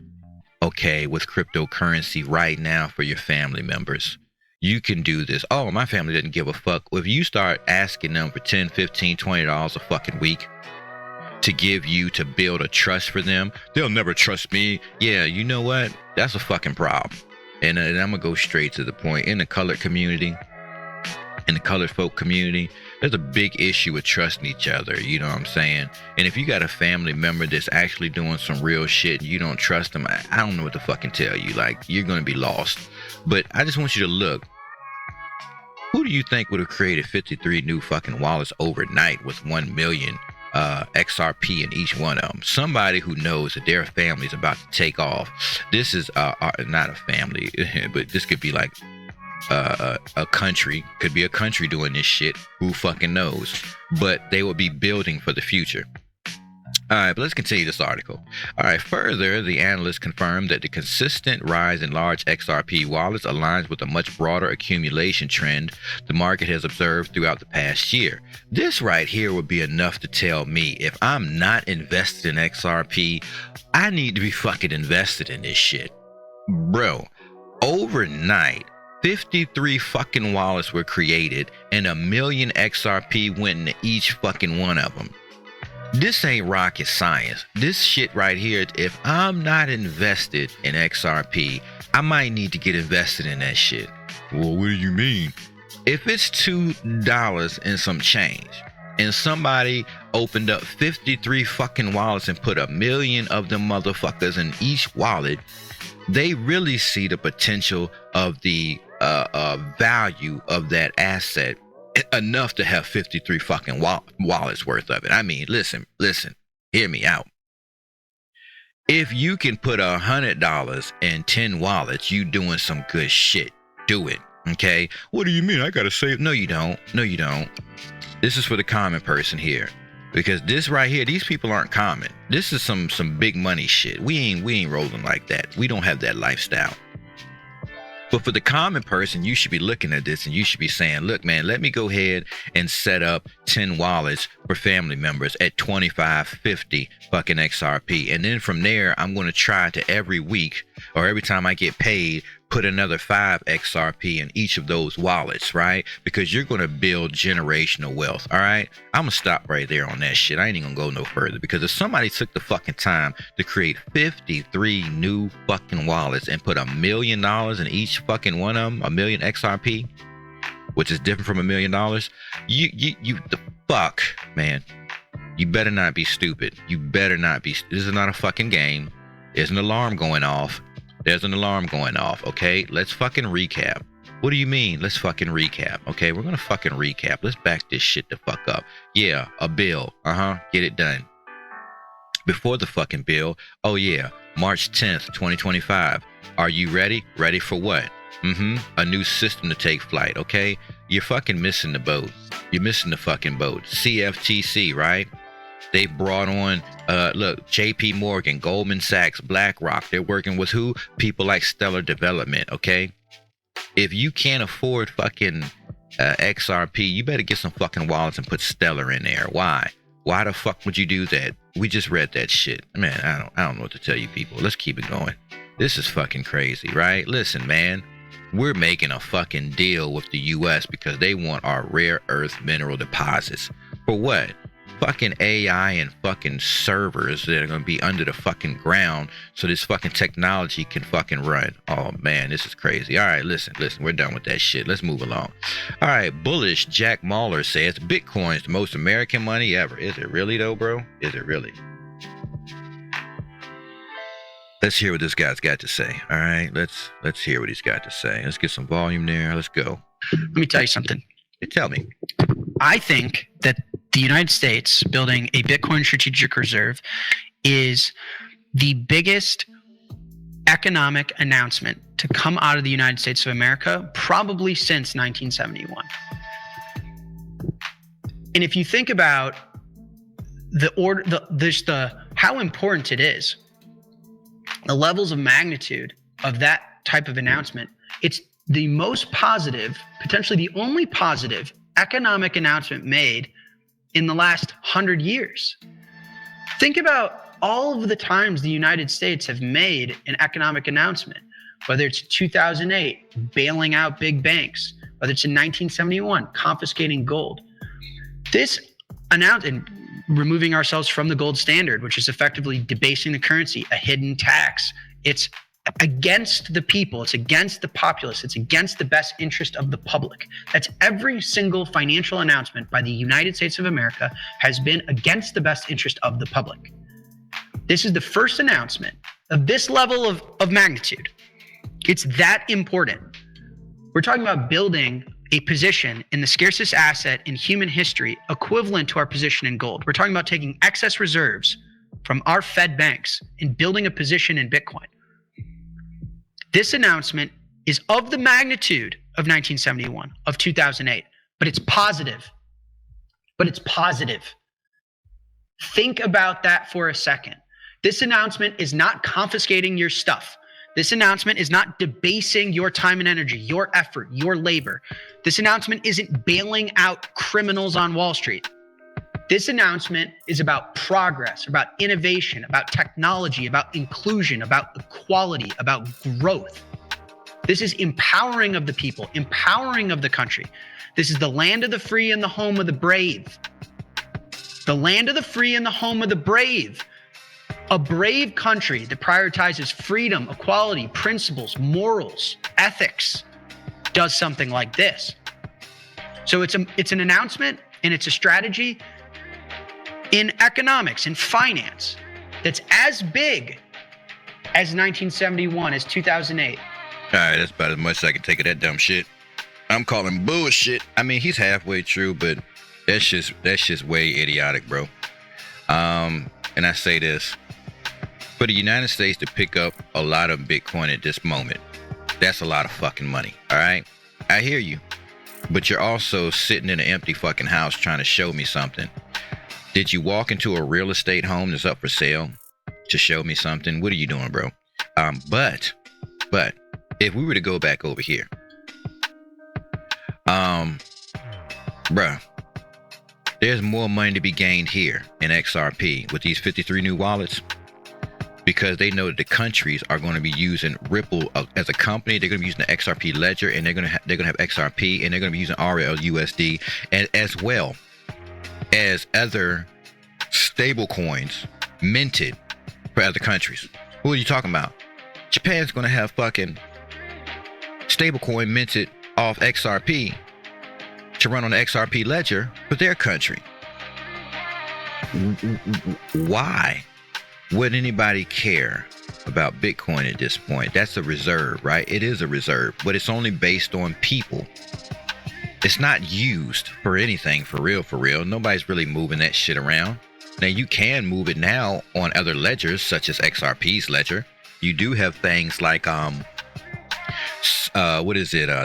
okay, with cryptocurrency right now for your family members. You can do this. Oh, my family didn't give a fuck. If you start asking them for $10, $15, $20 a fucking week to give you to build a trust for them, they'll never trust me. Yeah, you know what? That's a fucking problem. And I'm going to go straight to the point. In the colored community, in the colored folk community, there's a big issue with trusting each other. You know what I'm saying? And if you got a family member that's actually doing some real shit and you don't trust them, I don't know what to fucking tell you. Like, you're going to be lost. But I just want you to look. Who do you think would have created 53 new fucking wallets overnight with 1 million XRP in each one of them? Somebody who knows that their family's about to take off. This is not a family, but this could be like a country. Could be a country doing this shit. Who fucking knows? But they will be building for the future. All right, but let's continue this article. All right, further, the analyst confirmed that the consistent rise in large XRP wallets aligns with a much broader accumulation trend the market has observed throughout the past year. This right here would be enough to tell me if I'm not invested in XRP, I need to be fucking invested in this shit. Bro, overnight, 53 fucking wallets were created and 1 million XRP went into each fucking one of them. This ain't rocket science. This shit right here, if I'm not invested in XRP, I might need to get invested in that shit. Well, what do you mean? If it's $2 and some change, and somebody opened up 53 fucking wallets and put 1 million of them motherfuckers in each wallet, they really see the potential of the value of that asset enough to have 53 fucking wallets worth of it. I mean, listen, hear me out. If you can put $100 in 10 wallets, you doing some good shit. Do it. Okay. What do you mean? I gotta save? No, you don't. This is for the common person here, because this right here, these people aren't common. This is some big money shit. We ain't rolling like that. We don't have that lifestyle. But for the common person, you should be looking at this and you should be saying, look, man, let me go ahead and set up 10 wallets for family members at 25, 50 fucking XRP. And then from there, I'm going to try to every week or every time I get paid, put another 5 XRP in each of those wallets, right? Because you're going to build generational wealth, all right? I'm going to stop right there on that shit. I ain't even going to go no further, because if somebody took the fucking time to create 53 new fucking wallets and put $1 million in each fucking one of them, 1 million XRP, which is different from $1 million, you the fuck, man. You better not be stupid. You better not be. This is not a fucking game. There's an alarm going off. There's an alarm going off, okay? Let's fucking recap. What do you mean? Let's fucking recap, okay? We're gonna fucking recap. Let's back this shit the fuck up. Yeah, a bill. Get it done. Before the fucking bill, oh yeah, March 10th, 2025. Are you ready? Ready for what? A new system to take flight, okay? You're fucking missing the boat. You're missing the fucking boat. CFTC, right? They brought on, look, J.P. Morgan, Goldman Sachs, BlackRock. They're working with who? People like Stellar Development, okay? If you can't afford fucking XRP, you better get some fucking wallets and put Stellar in there. Why? Why the fuck would you do that? We just read that shit. Man, I don't know what to tell you people. Let's keep it going. This is fucking crazy, right? Listen, man. We're making a fucking deal with the US because they want our rare earth mineral deposits. For what? Fucking AI and fucking servers that are going to be under the fucking ground so this fucking technology can fucking run. Oh man, this is crazy. All right, listen, we're done with that shit. Let's move along. All right, bullish Jack Mauler says Bitcoin's the most American money ever. Is it really though, bro? Is it really? Let's hear what this guy's got to say. All right, let's hear what he's got to say. Let's get some volume there. Let's go. Let me tell you something. Tell me. I think that the United States building a Bitcoin strategic reserve is the biggest economic announcement to come out of the United States of America probably since 1971. And if you think about how important it is, the levels of magnitude of that type of announcement, it's the most positive, potentially the only positive economic announcement made in the last 100 years. Think about all of the times the United States have made an economic announcement, whether it's 2008, bailing out big banks, whether it's in 1971, confiscating gold. This announcement, removing ourselves from the gold standard, which is effectively debasing the currency, a hidden tax. It's against the people. It's against the populace. It's against the best interest of the public. That's every single financial announcement by the United States of America has been against the best interest of the public. This is the first announcement of this level of magnitude. It's that important. We're talking about building a position in the scarcest asset in human history equivalent to our position in gold. We're talking about taking excess reserves from our Fed banks and building a position in Bitcoin. This announcement is of the magnitude of 1971, of 2008, but it's positive. Think about that for a second. This announcement is not confiscating your stuff. This announcement is not debasing your time and energy, your effort, your labor. This announcement isn't bailing out criminals on Wall Street. This announcement is about progress, about innovation, about technology, about inclusion, about equality, about growth. This is empowering of the people, empowering of the country. This is the land of the free and the home of the brave. The land of the free and the home of the brave. A brave country that prioritizes freedom, equality, principles, morals, ethics, does something like this. So it's an announcement and it's a strategy in economics and finance that's as big as 1971, as 2008. All right, that's about as much as I can take of that dumb shit. I'm calling bullshit. I mean, he's halfway true, but that's just way idiotic, bro. And I say this, for the United States to pick up a lot of Bitcoin at this moment, that's a lot of fucking money, all right? I hear you, but you're also sitting in an empty fucking house trying to show me something. Did you walk into a real estate home that's up for sale to show me something? What are you doing, bro? But if we were to go back over here, bruh, there's more money to be gained here in XRP with these 53 new wallets, because they know that the countries are going to be using Ripple as a company. They're going to be using the XRP ledger, and they're going to have XRP, and they're going to be using RLUSD, and as well as other stable coins minted for other countries. What are you talking about? Japan's going to have fucking stable coin minted off XRP to run on the XRP ledger for their country. Why would anybody care about Bitcoin at this point? That's a reserve, right? It is a reserve, but it's only based on people. It's not used for anything for real. Nobody's really moving that shit around. Now you can move it now on other ledgers, such as XRP's ledger. You do have things like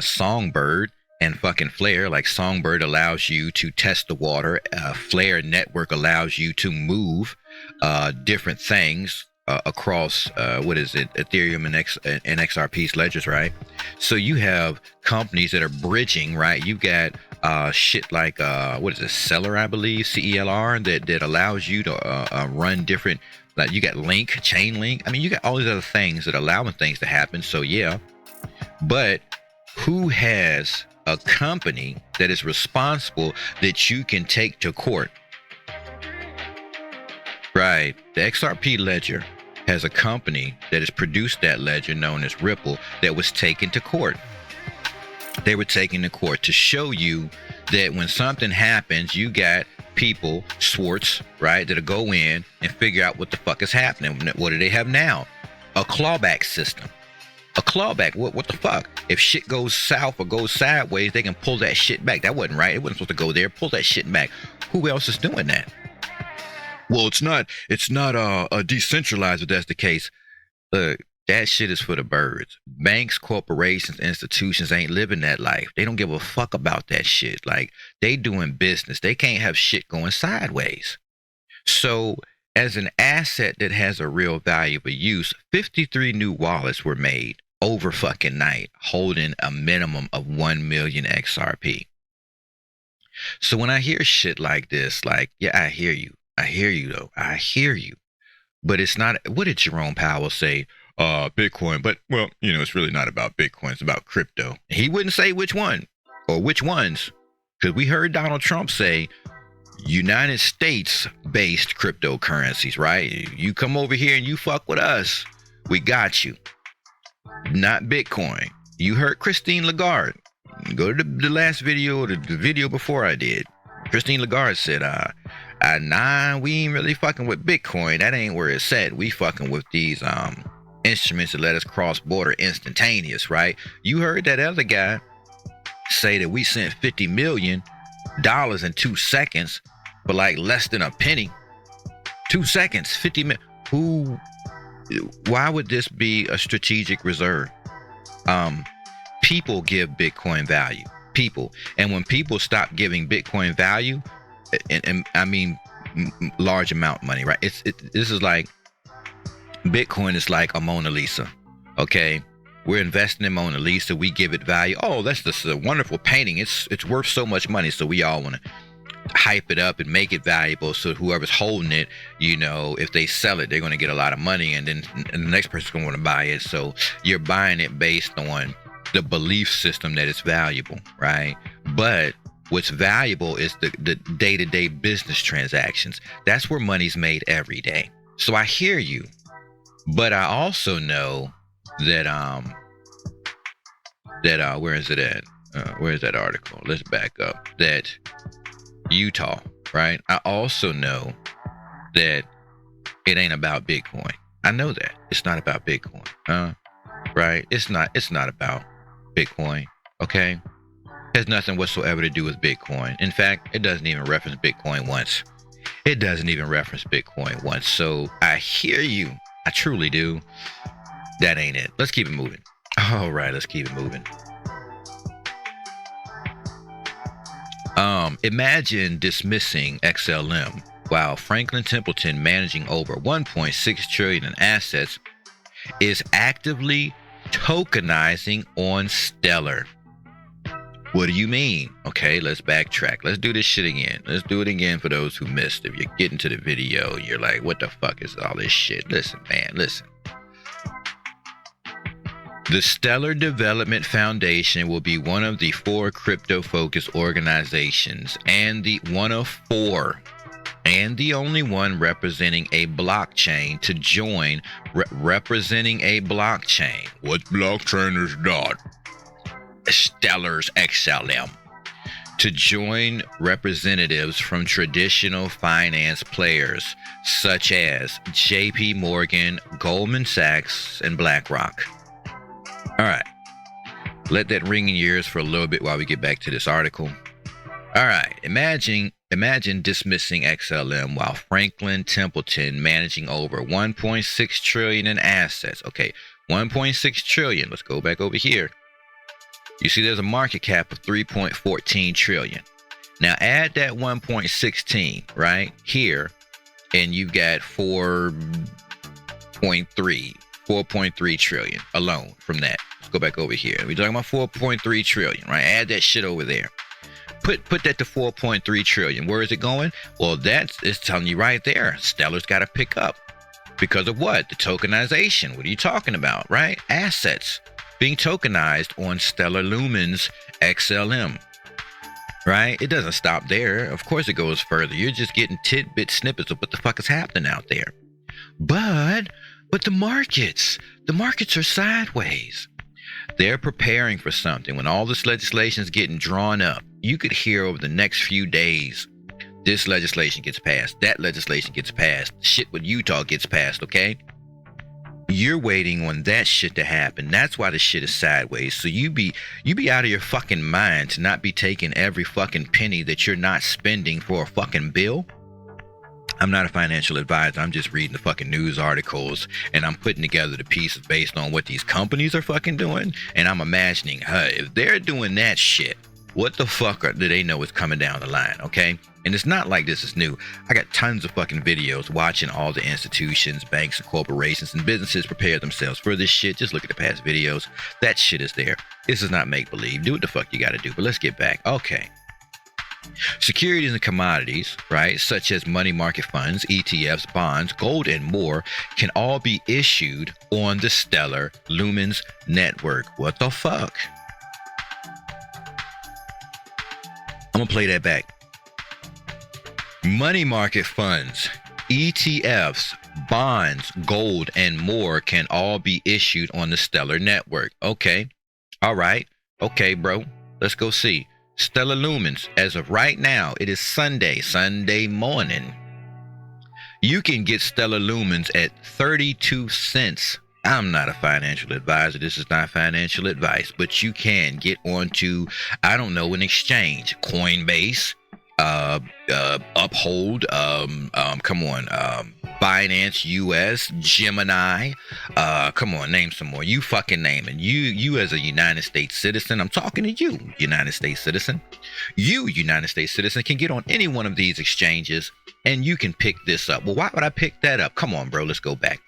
Songbird and fucking Flare. Like Songbird allows you to test the water. Flare Network allows you to move different things across Ethereum and XRP's ledgers, right? So you have companies that are bridging, right? You got shit like Celer, I believe, CELR, that allows you to run different. Like you got Chainlink. I mean, you got all these other things that allowing things to happen. So yeah, but who has a company that is responsible that you can take to court? Right. The XRP ledger has a company that has produced that ledger known as Ripple that was taken to court. They were taken to court to show you that when something happens, you got people, Swartz, right, that'll go in and figure out what the fuck is happening. What do they have now? A clawback system. A clawback. What the fuck? If shit goes south or goes sideways, they can pull that shit back. That wasn't right. It wasn't supposed to go there. Pull that shit back. Who else is doing that? Well, it's not a decentralized if that's the case. Look, that shit is for the birds. Banks, corporations, institutions ain't living that life. They don't give a fuck about that shit. Like, they doing business. They can't have shit going sideways. So, as an asset that has a real valuable use, 53 new wallets were made over fucking night, holding a minimum of 1 million XRP. So when I hear shit like this, like, yeah, I hear you. I hear you, though. I hear you. But it's not, what did Jerome Powell say? Bitcoin, but, well, you know, it's really not about Bitcoin. It's about crypto. He wouldn't say which one or which ones, because we heard Donald Trump say United States-based cryptocurrencies, right? You come over here and you fuck with us, we got you. Not Bitcoin. You heard Christine Lagarde. Go to the last video, or the video before I did. Christine Lagarde said, nah, we ain't really fucking with Bitcoin. That ain't where it's at. We fucking with these instruments that let us cross border instantaneous, right? You heard that other guy say that we sent $50 million in 2 seconds for like less than a penny. 2 seconds, 50 million. Why would this be a strategic reserve? People give Bitcoin value. People. And when people stop giving Bitcoin value, and I mean large amount of money, right? This is like, Bitcoin is like a Mona Lisa, okay? We're investing in Mona Lisa. We give it value. Oh, that's just a wonderful painting. It's worth so much money. So we all want to hype it up and make it valuable. So whoever's holding it, you know, if they sell it, they're going to get a lot of money, and then the next person's going to want to buy it. So you're buying it based on the belief system that it's valuable, right? But what's valuable is the day-to-day business transactions. That's where money's made every day. So I hear you. But I also know that where is it at? Where's that article? Let's back up. That Utah, right? I also know that it ain't about Bitcoin. I know that it's not about Bitcoin, right? It's not about Bitcoin. Okay, it has nothing whatsoever to do with Bitcoin. In fact, it doesn't even reference Bitcoin once. It doesn't even reference Bitcoin once. So I hear you. I truly do. That ain't it. Let's keep it moving. All right, let's keep it moving. Imagine dismissing XLM while Franklin Templeton, managing over 1.6 trillion in assets, is actively tokenizing on Stellar. What do you mean? Okay, let's backtrack. Let's do this shit again. Let's do it again for those who missed. If you're getting to the video, you're like, what the fuck is all this shit? Listen, man, listen. The Stellar Development Foundation will be one of the 4 crypto-focused organizations, and the one of 4, and the only one representing a blockchain to join. Representing a blockchain. What blockchain is that? Stellar's XLM. To join representatives from traditional finance players such as JP Morgan, Goldman Sachs, and BlackRock. All right, let that ring in your ears for a little bit while we get back to this article. All right, imagine dismissing XLM while Franklin Templeton, managing over 1.6 trillion in assets. Okay, 1.6 trillion. Let's go back over here. You see there's a market cap of 3.14 trillion. Now add that 1.16 right here, and you got 4.3 trillion alone from that. Let's go back over here. We're talking about 4.3 trillion, right? Add that shit over there. Put that to 4.3 trillion. Where is it going? Well, it's telling you right there. Stellar's got to pick up because of what? The tokenization. What are you talking about, right? Assets being tokenized on Stellar Lumens XLM, right? It doesn't stop there. Of course, it goes further. You're just getting tidbit snippets of what the fuck is happening out there. But the markets are sideways. They're preparing for something. When all this legislation is getting drawn up, you could hear over the next few days, this legislation gets passed, that legislation gets passed, shit with Utah gets passed, okay? You're waiting on that shit to happen. That's why the shit is sideways. So you be out of your fucking mind to not be taking every fucking penny that you're not spending for a fucking bill. I'm not a financial advisor. I'm just reading the fucking news articles, and I'm putting together the pieces based on what these companies are fucking doing. And I'm imagining, if they're doing that shit, what the fuck do they know is coming down the line, okay? And it's not like this is new. I got tons of fucking videos watching all the institutions, banks, and corporations and businesses prepare themselves for this shit. Just look at the past videos. That shit is there. This is not make-believe. Do what the fuck you gotta do. But let's get back. Okay. Securities and commodities, right, such as money market funds, ETFs, bonds, gold, and more, can all be issued on the Stellar Lumens network. What the fuck? I'm gonna play that back. Money market funds, ETFs, bonds, gold, and more can all be issued on the Stellar network. Okay. All right. Okay, bro. Let's go see. Stellar Lumens, as of right now, it is Sunday morning. You can get Stellar Lumens at 32 cents. I'm not a financial advisor. This is not financial advice, but you can get onto, I don't know, an exchange, Coinbase, Uphold, Binance US, Gemini, come on, name some more. You fucking name it. You as a United States citizen, I'm talking to you, United States citizen. You, United States citizen, can get on any one of these exchanges and you can pick this up. Well, why would I pick that up? Come on, bro, let's go back.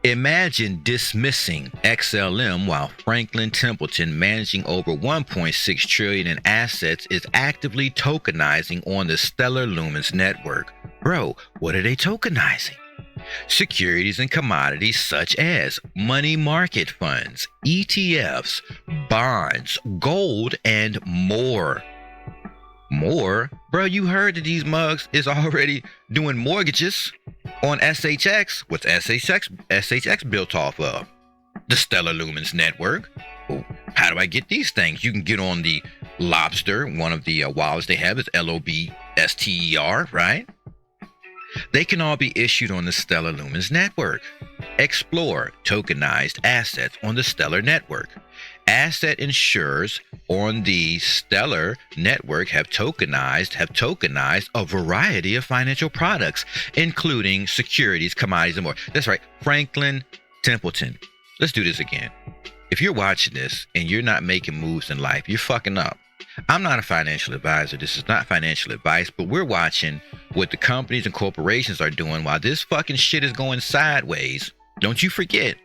Imagine dismissing XLM while Franklin Templeton, managing over 1.6 trillion in assets, is actively tokenizing on the Stellar Lumens network. Bro, what are they tokenizing? Securities and commodities such as money market funds, ETFs, bonds, gold, and more. More? Bro, you heard that these mugs is already doing mortgages on SHX. What's SHX built off of? The Stellar Lumens network. Well, how do I get these things? You can get on the Lobster. One of the wallets they have is LOBSTER, right? They can all be issued on the Stellar Lumens network. Explore tokenized assets on the Stellar network. Asset insurers on the Stellar network have tokenized a variety of financial products, including securities, commodities, and more. That's right, Franklin Templeton. Let's do this again. If you're watching this and you're not making moves in life, you're fucking up. I'm not a financial advisor. This is not financial advice, but we're watching what the companies and corporations are doing while this fucking shit is going sideways. Don't you forget,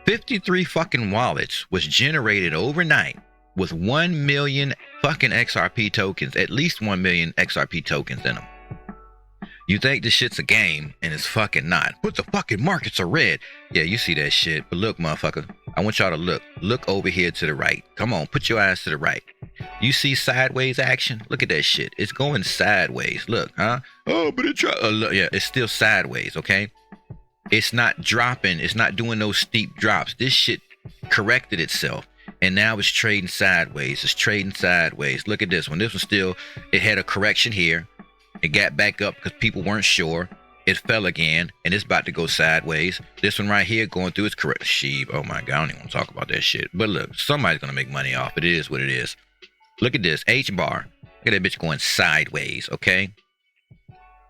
53 fucking wallets was generated overnight with 1 million fucking XRP tokens, at least 1 million XRP tokens in them. You think this shit's a game, and it's fucking not. But the fucking markets are red. Yeah, you see that shit. But look, motherfucker, I want y'all to look. Look over here to the right. Come on, put your eyes to the right. You see sideways action? Look at that shit. It's going sideways. Look, huh? Oh, but it yeah, it's still sideways, okay? It's not dropping. It's not doing those steep drops. This shit corrected itself. And now it's trading sideways. It's trading sideways. Look at this one. This one still, it had a correction here. It got back up because people weren't sure. It fell again, and it's about to go sideways. This one right here going through its correct. Sheep. Oh my God, I don't even want to talk about that shit. But look, somebody's going to make money off it. It is what it is. Look at this. H-bar. Look at that bitch going sideways, okay?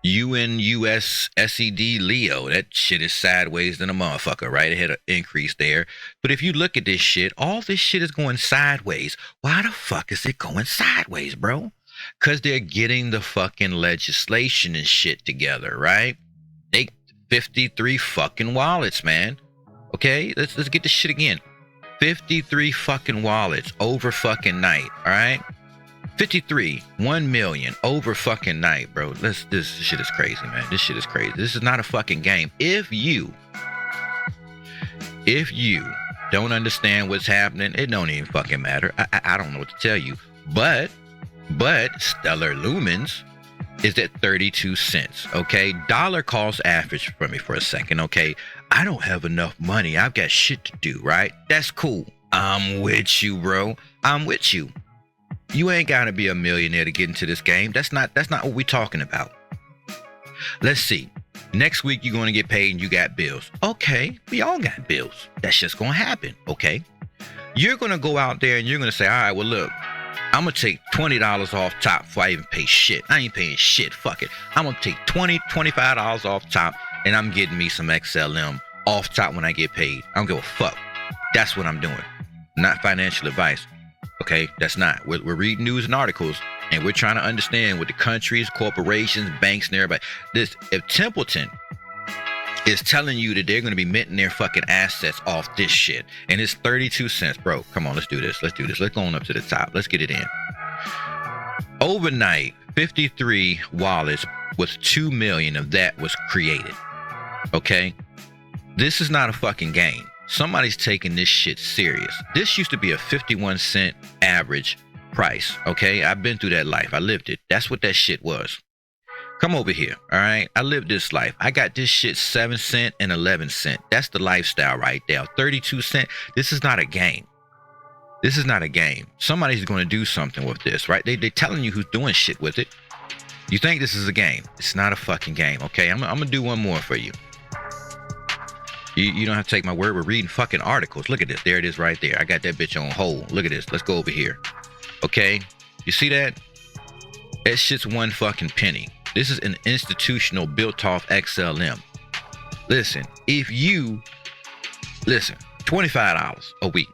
UNUS SED Leo. That shit is sideways than a motherfucker, right? It had an increase there. But if you look at this shit, all this shit is going sideways. Why the fuck is it going sideways, bro? Because they're getting the fucking legislation and shit together, right? They 53 fucking wallets, man. Okay, let's get this shit again. 53 fucking wallets over fucking night, all right? 53, 1 million over fucking night, bro. This shit is crazy, man. This shit is crazy. This is not a fucking game. If you don't understand what's happening, it don't even fucking matter. I don't know what to tell you. But Stellar Lumens is at 32 cents. Okay, dollar cost average for me for a second. Okay, I don't have enough money. I've got shit to do, right? That's cool. I'm with you, bro. I'm with you. You ain't gotta be a millionaire to get into this game. That's not what we're talking about. Let's see. Next week you're gonna get paid and you got bills. Okay, we all got bills. That's just gonna happen. Okay. You're gonna go out there and you're gonna say, all right, well look, I'm gonna take $20 off top before I even pay shit. I ain't paying shit. Fuck it. I'm gonna take $25 off top and I'm getting me some XLM off top when I get paid. I don't give a fuck. That's what I'm doing. Not financial advice. Okay, that's not. We're reading news and articles, and we're trying to understand what the countries, corporations, banks, and everybody. If Templeton is telling you that they're going to be minting their fucking assets off this shit, and it's 32 cents, bro. Come on, let's do this. Let's go on up to the top. Let's get it in. Overnight, 53 wallets with 2 million of that was created. Okay, this is not a fucking game. Somebody's taking this shit serious. This used to be a 51 cent average price. Okay, I've been through that life. I lived it. That's what that shit was. Come over here. All right, I lived this life. I got this shit 7 cent and 11 cent. That's the lifestyle right there. 32 cent. This is not a game. This is not a game. Somebody's going to do something with this, right? They're telling you who's doing shit with it. You think this is a game? It's not a fucking game. Okay, I'm gonna do one more for you. You don't have to take my word. We're reading fucking articles. Look at this. There it is right there. I got that bitch on hold. Look at this. Let's go over here. Okay. You see that? That shit's one fucking penny. This is an institutional built off XLM. Listen, $25 a week.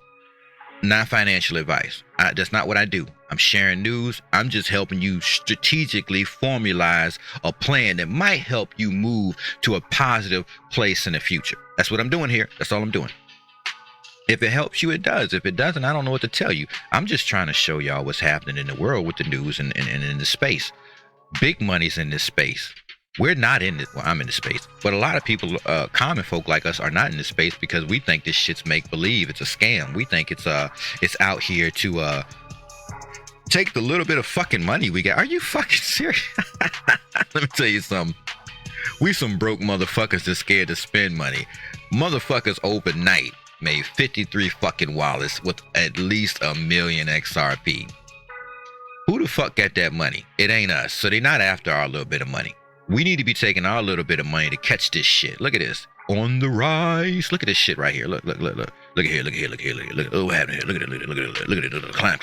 Not financial advice. That's not what I do. I'm sharing news. I'm just helping you strategically formalize a plan that might help you move to a positive place in the future. That's what I'm doing here. That's all I'm doing. If it helps you, it does. If it doesn't, I don't know what to tell you. I'm just trying to show y'all what's happening in the world with the news and in the space. Big money's in this space. We're not in this. Well, I'm in the space, but a lot of people, common folk like us, are not in this space because we think this shit's make believe. It's a scam. We think it's out here to take the little bit of fucking money we got. Are you fucking serious? Let me tell you something. We some broke motherfuckers that's scared to spend money. Motherfuckers overnight made 53 fucking wallets with at least 1 million XRP. Who the fuck got that money? It ain't us. So they're not after our little bit of money. We need to be taking our little bit of money to catch this shit. Look at this. On the rise. Look at this shit right here. Look. Look at here. Look at what happened here. Look at it. Climb.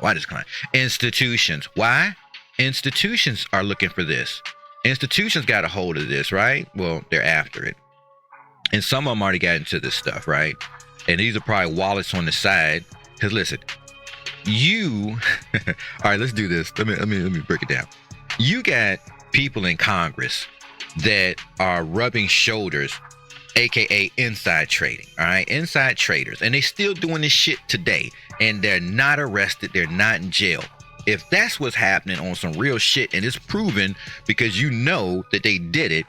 Why does it climb? Institutions. Why? Institutions are looking for this. Institutions got a hold of this, right? Well, they're after it. And some of them already got into this stuff, right? And these are probably wallets on the side. Because listen, all right, let's do this. Let me break it down. You got people in Congress that are rubbing shoulders, aka inside trading. All right, inside traders, and they still doing this shit today, and they're not arrested, they're not in jail. If that's what's happening on some real shit and it's proven because you know that they did it,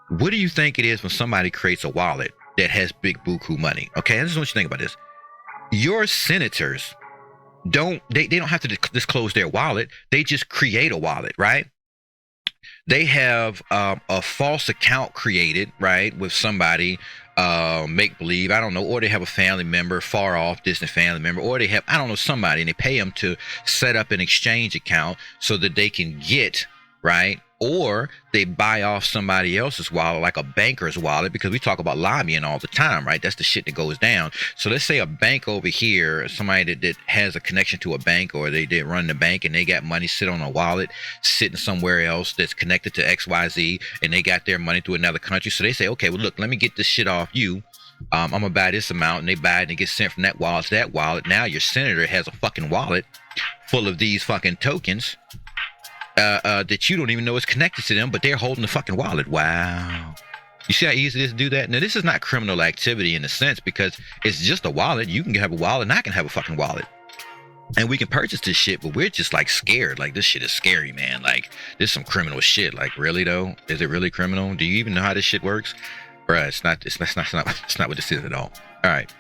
what do you think it is when somebody creates a wallet that has big buku money? Okay, I just want you to think about this. Your senators don't have to disclose their wallet. They just create a wallet, right? They have a false account created, right, with somebody, make believe, I don't know, or they have a family member, far off distant family member, or they have, I don't know, somebody, and they pay them to set up an exchange account so that they can get, right? Or they buy off somebody else's wallet, like a banker's wallet, because we talk about lobbying all the time, right? That's the shit that goes down. So let's say a bank over here, somebody that has a connection to a bank, or they did run the bank and they got money sit on a wallet sitting somewhere else that's connected to XYZ, and they got their money through another country. So they say, okay, well, look, let me get this shit off you. I'm gonna buy this amount, and they buy it and it gets sent from that wallet to that wallet. Now your senator has a fucking wallet full of these fucking tokens that you don't even know is connected to them, but they're holding the fucking wallet. Wow. You see how easy it is to do that? Now, this is not criminal activity in a sense, because it's just a wallet. You can have a wallet and I can have a fucking wallet. And we can purchase this shit, but we're just like scared. Like, this shit is scary, man. Like, this is some criminal shit. Like, really though? Is it really criminal? Do you even know how this shit works? Bruh, it's not what this is at all. All right.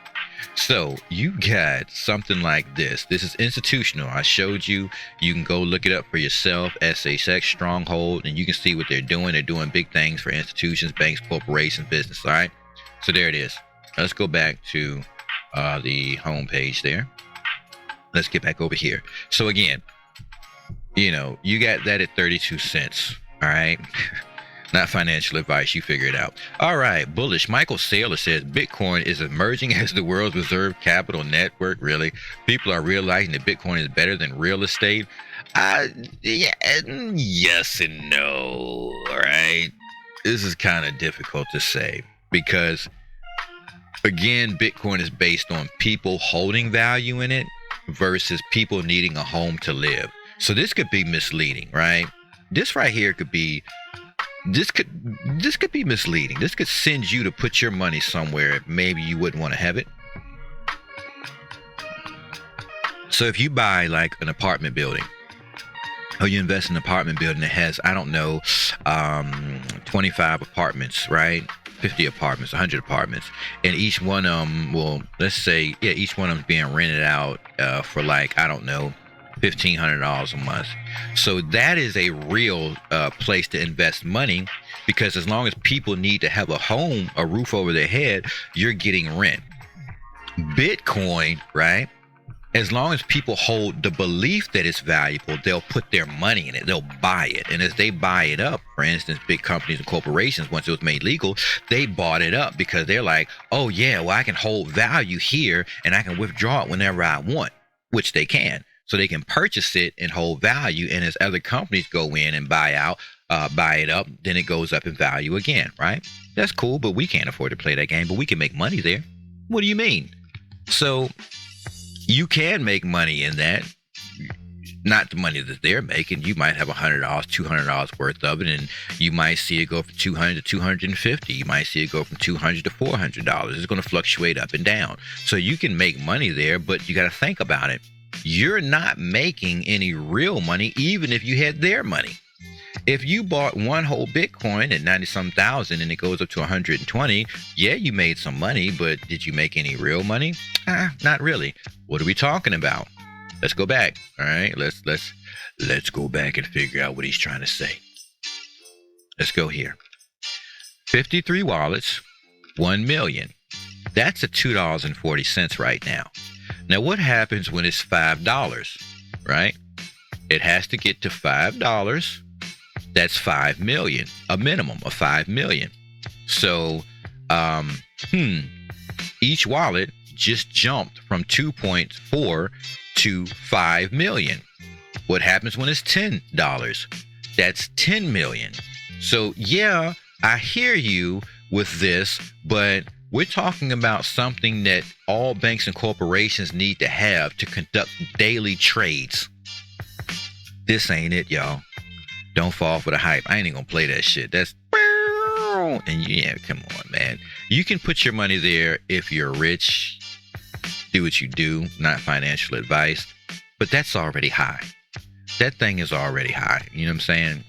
So you got something like this. This is institutional. I showed you. You can go look it up for yourself. SHX Stronghold, and you can see what they're doing. They're doing big things for institutions, banks, corporations, business. All right. So there it is. Let's go back to the home page there. Let's get back over here. So again, you know, you got that at 32 cents. All right. Not financial advice. You figure it out. All right. Bullish. Michael Saylor says Bitcoin is emerging as the world's reserve capital network. Really? People are realizing that Bitcoin is better than real estate. Yeah, yes and no. All right. This is kind of difficult to say because, again, Bitcoin is based on people holding value in it versus people needing a home to live. So this could be misleading, right? This right here could be. This could be misleading. This could send you to put your money somewhere maybe you wouldn't want to have it. So if you buy like an apartment building, or you invest in an apartment building that has, I don't know, 25 apartments, right? 50 apartments, 100 apartments, and each one of them will, let's say, yeah, each one of them is being rented out for like, I don't know, $1,500 a month. So that is a real place to invest money, because as long as people need to have a home, a roof over their head, you're getting rent. Bitcoin, right? As long as people hold the belief that it's valuable, they'll put their money in it. They'll buy it. And as they buy it up, for instance, big companies and corporations, once it was made legal, they bought it up because they're like, oh yeah, well, I can hold value here and I can withdraw it whenever I want, which they can. So they can purchase it and hold value. And as other companies go in and buy it up, then it goes up in value again, right? That's cool, but we can't afford to play that game, but we can make money there. What do you mean? So you can make money in that. Not the money that they're making. You might have $100, $200 worth of it, and you might see it go from $200 to $250. You might see it go from $200 to $400. It's going to fluctuate up and down. So you can make money there, but you got to think about it. You're not making any real money, even if you had their money. If you bought one whole Bitcoin at 90-some thousand and it goes up to 120, yeah, you made some money, but did you make any real money? Not really. What are we talking about? Let's go back. All right, let's go back and figure out what he's trying to say. Let's go here. 53 wallets, 1 million. That's at $2.40 right now. Now, what happens when it's $5, right? It has to get to $5. That's 5 million, a minimum of 5 million. So, each wallet just jumped from 2.4 to 5 million. What happens when it's $10? That's 10 million. So, yeah, I hear you with this, but we're talking about something that all banks and corporations need to have to conduct daily trades. This ain't it, y'all. Don't fall for the hype. I ain't even gonna play that shit. That's and yeah, come on, man. You can put your money there if you're rich. Do what you do, not financial advice. But that's already high. That thing is already high. You know what I'm saying?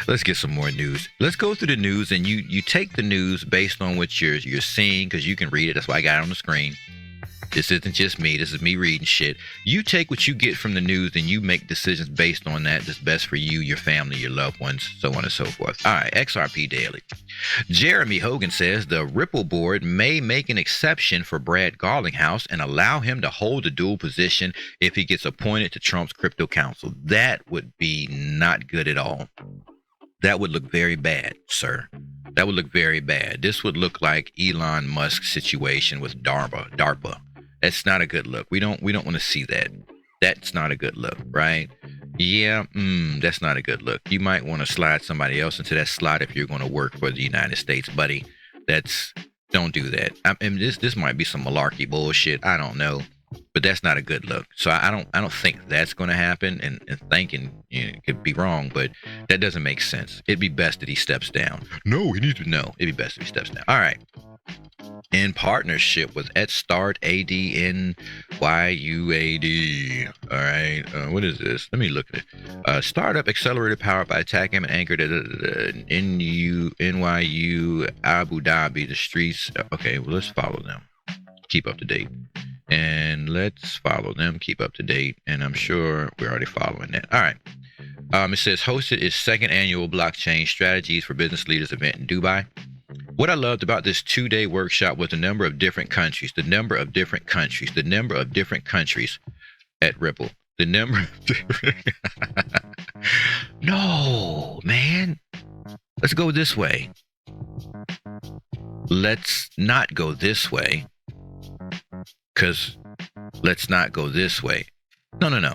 Let's get some more news. Let's go through the news, and you take the news based on what you're seeing, because you can read it. That's why I got it on the screen. This isn't just me. This is me reading shit. You take what you get from the news and you make decisions based on that that's best for you, your family, your loved ones, so on and so forth. All right, XRP Daily. Jeremy Hogan says the Ripple board may make an exception for Brad Garlinghouse and allow him to hold a dual position if he gets appointed to Trump's crypto council. That would be not good at all. That would look very bad, sir. That would look very bad. This would look like Elon Musk's situation with DARPA. That's not a good look. We don't want to see that. That's not a good look, right? Yeah, that's not a good look. You might want to slide somebody else into that slot if you're going to work for the United States, buddy. Don't do that. I mean, this might be some malarkey bullshit. I don't know, but that's not a good look. So I don't think that's going to happen. And thinking, could be wrong, but that doesn't make sense. It'd be best that he steps down. No, he needs to know. It'd be best if he steps down. All right. In partnership with Start ADNYUAD. All right. What is this? Let me look at it. Startup accelerator powered by TACAM and anchored at NYU Abu Dhabi. The streets. Okay, well, let's follow them. Keep up to date. And let's follow them. Keep up to date. And I'm sure we're already following that. All right. It says hosted its second annual blockchain strategies for business leaders event in Dubai. What I loved about this 2-day workshop was the number of different countries at Ripple. The number of different... No, man. Let's go this way. Let's not go this way. Because let's not go this way. No.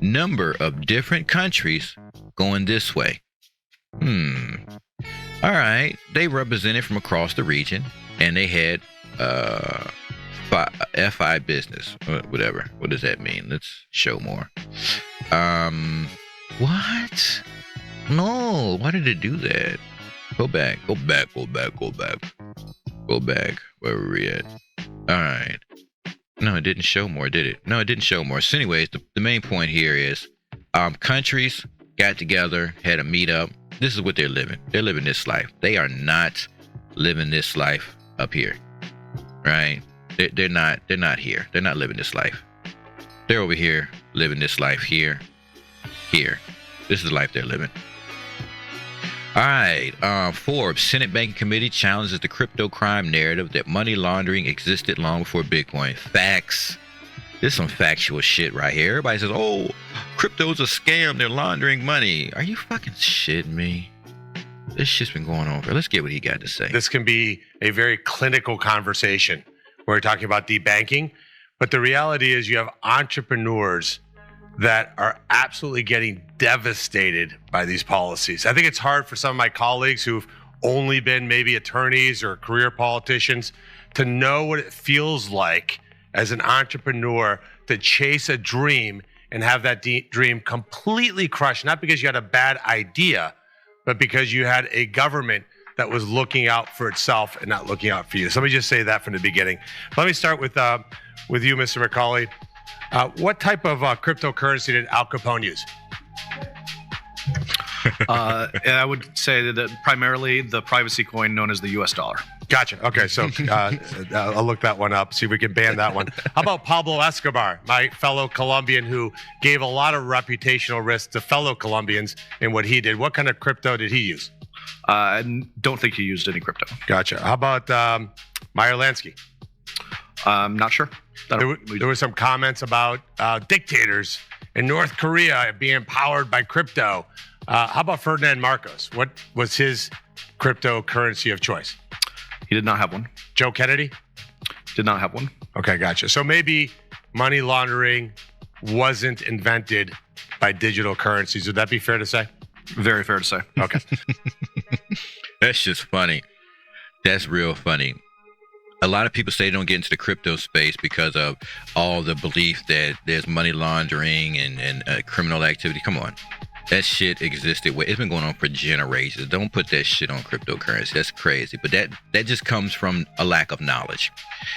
Number of different countries going this way. All right. They represented from across the region, and they had FI business, whatever. What does that mean? Let's show more. What? No. Why did it do that? Go back. Where were we at? All right. No, it didn't show more, did it? No, it didn't show more. So anyways, the main point here is countries got together, had a meetup. This is what they're living. They're living this life. They are not living this life up here, right? They're not here. They're not living this life. They're over here living this life here. This is the life they're living. All right. Forbes Senate Banking Committee challenges the crypto crime narrative that money laundering existed long before Bitcoin. Facts. This is some factual shit right here. Everybody says, oh, crypto's a scam. They're laundering money. Are you fucking shitting me? This shit's been going on. Let's get what he got to say. This can be a very clinical conversation. We're talking about debanking, but the reality is you have entrepreneurs that are absolutely getting devastated by these policies. I think it's hard for some of my colleagues who've only been maybe attorneys or career politicians to know what it feels like as an entrepreneur to chase a dream and have that dream completely crushed, not because you had a bad idea, but because you had a government that was looking out for itself and not looking out for you. So let me just say that from the beginning. Let me start with you, Mr. McCauley. What type of cryptocurrency did Al Capone use? And I would say that primarily the privacy coin known as the US dollar. Gotcha. Okay, so I'll look that one up, see if we can ban that one. How about Pablo Escobar, my fellow Colombian who gave a lot of reputational risk to fellow Colombians in what he did? What kind of crypto did he use? I don't think he used any crypto. Gotcha. How about Meyer Lansky? I'm not sure. There were some comments about dictators in North Korea being powered by crypto. How about Ferdinand Marcos? What was his cryptocurrency of choice? He did not have one. Joe Kennedy? Did not have one. Okay, gotcha. So maybe money laundering wasn't invented by digital currencies. Would that be fair to say? Very fair to say. Okay. That's just funny. That's real funny. A lot of people say they don't get into the crypto space because of all the belief that there's money laundering and criminal activity. Come on. That shit existed. It's been going on for generations. Don't put that shit on cryptocurrency. That's crazy. But that just comes from a lack of knowledge.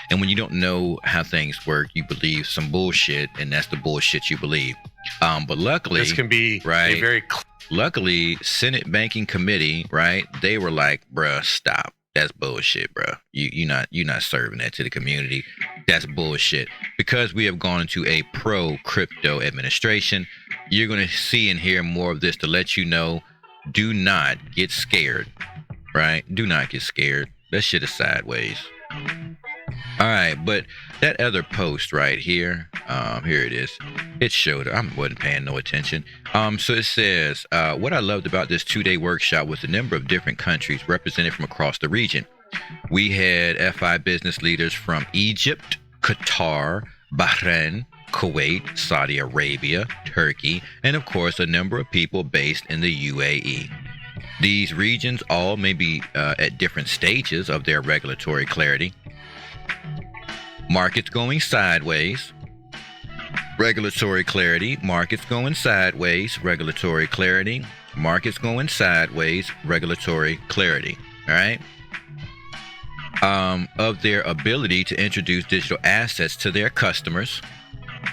And when you don't know how things work, you believe some bullshit, and that's the bullshit you believe. But luckily, this can be right. A very Luckily, Senate Banking Committee, right? They were like, bruh, stop. That's bullshit, bruh. You're not serving that to the community. That's bullshit. Because we have gone into a pro-crypto administration, you're going to see and hear more of this to let you know, do not get scared, right? Do not get scared. That shit is sideways. All right, but that other post right here, here it is. It showed, I wasn't paying no attention. So it says, what I loved about this 2-day workshop was the number of different countries represented from across the region. We had FI business leaders from Egypt, Qatar, Bahrain, Kuwait, Saudi Arabia, Turkey, and of course a number of people based in the UAE. These regions all may be at different stages of their regulatory clarity. Markets going sideways, regulatory clarity, markets going sideways, regulatory clarity, markets going sideways, regulatory clarity. All right. Of their ability to introduce digital assets to their customers.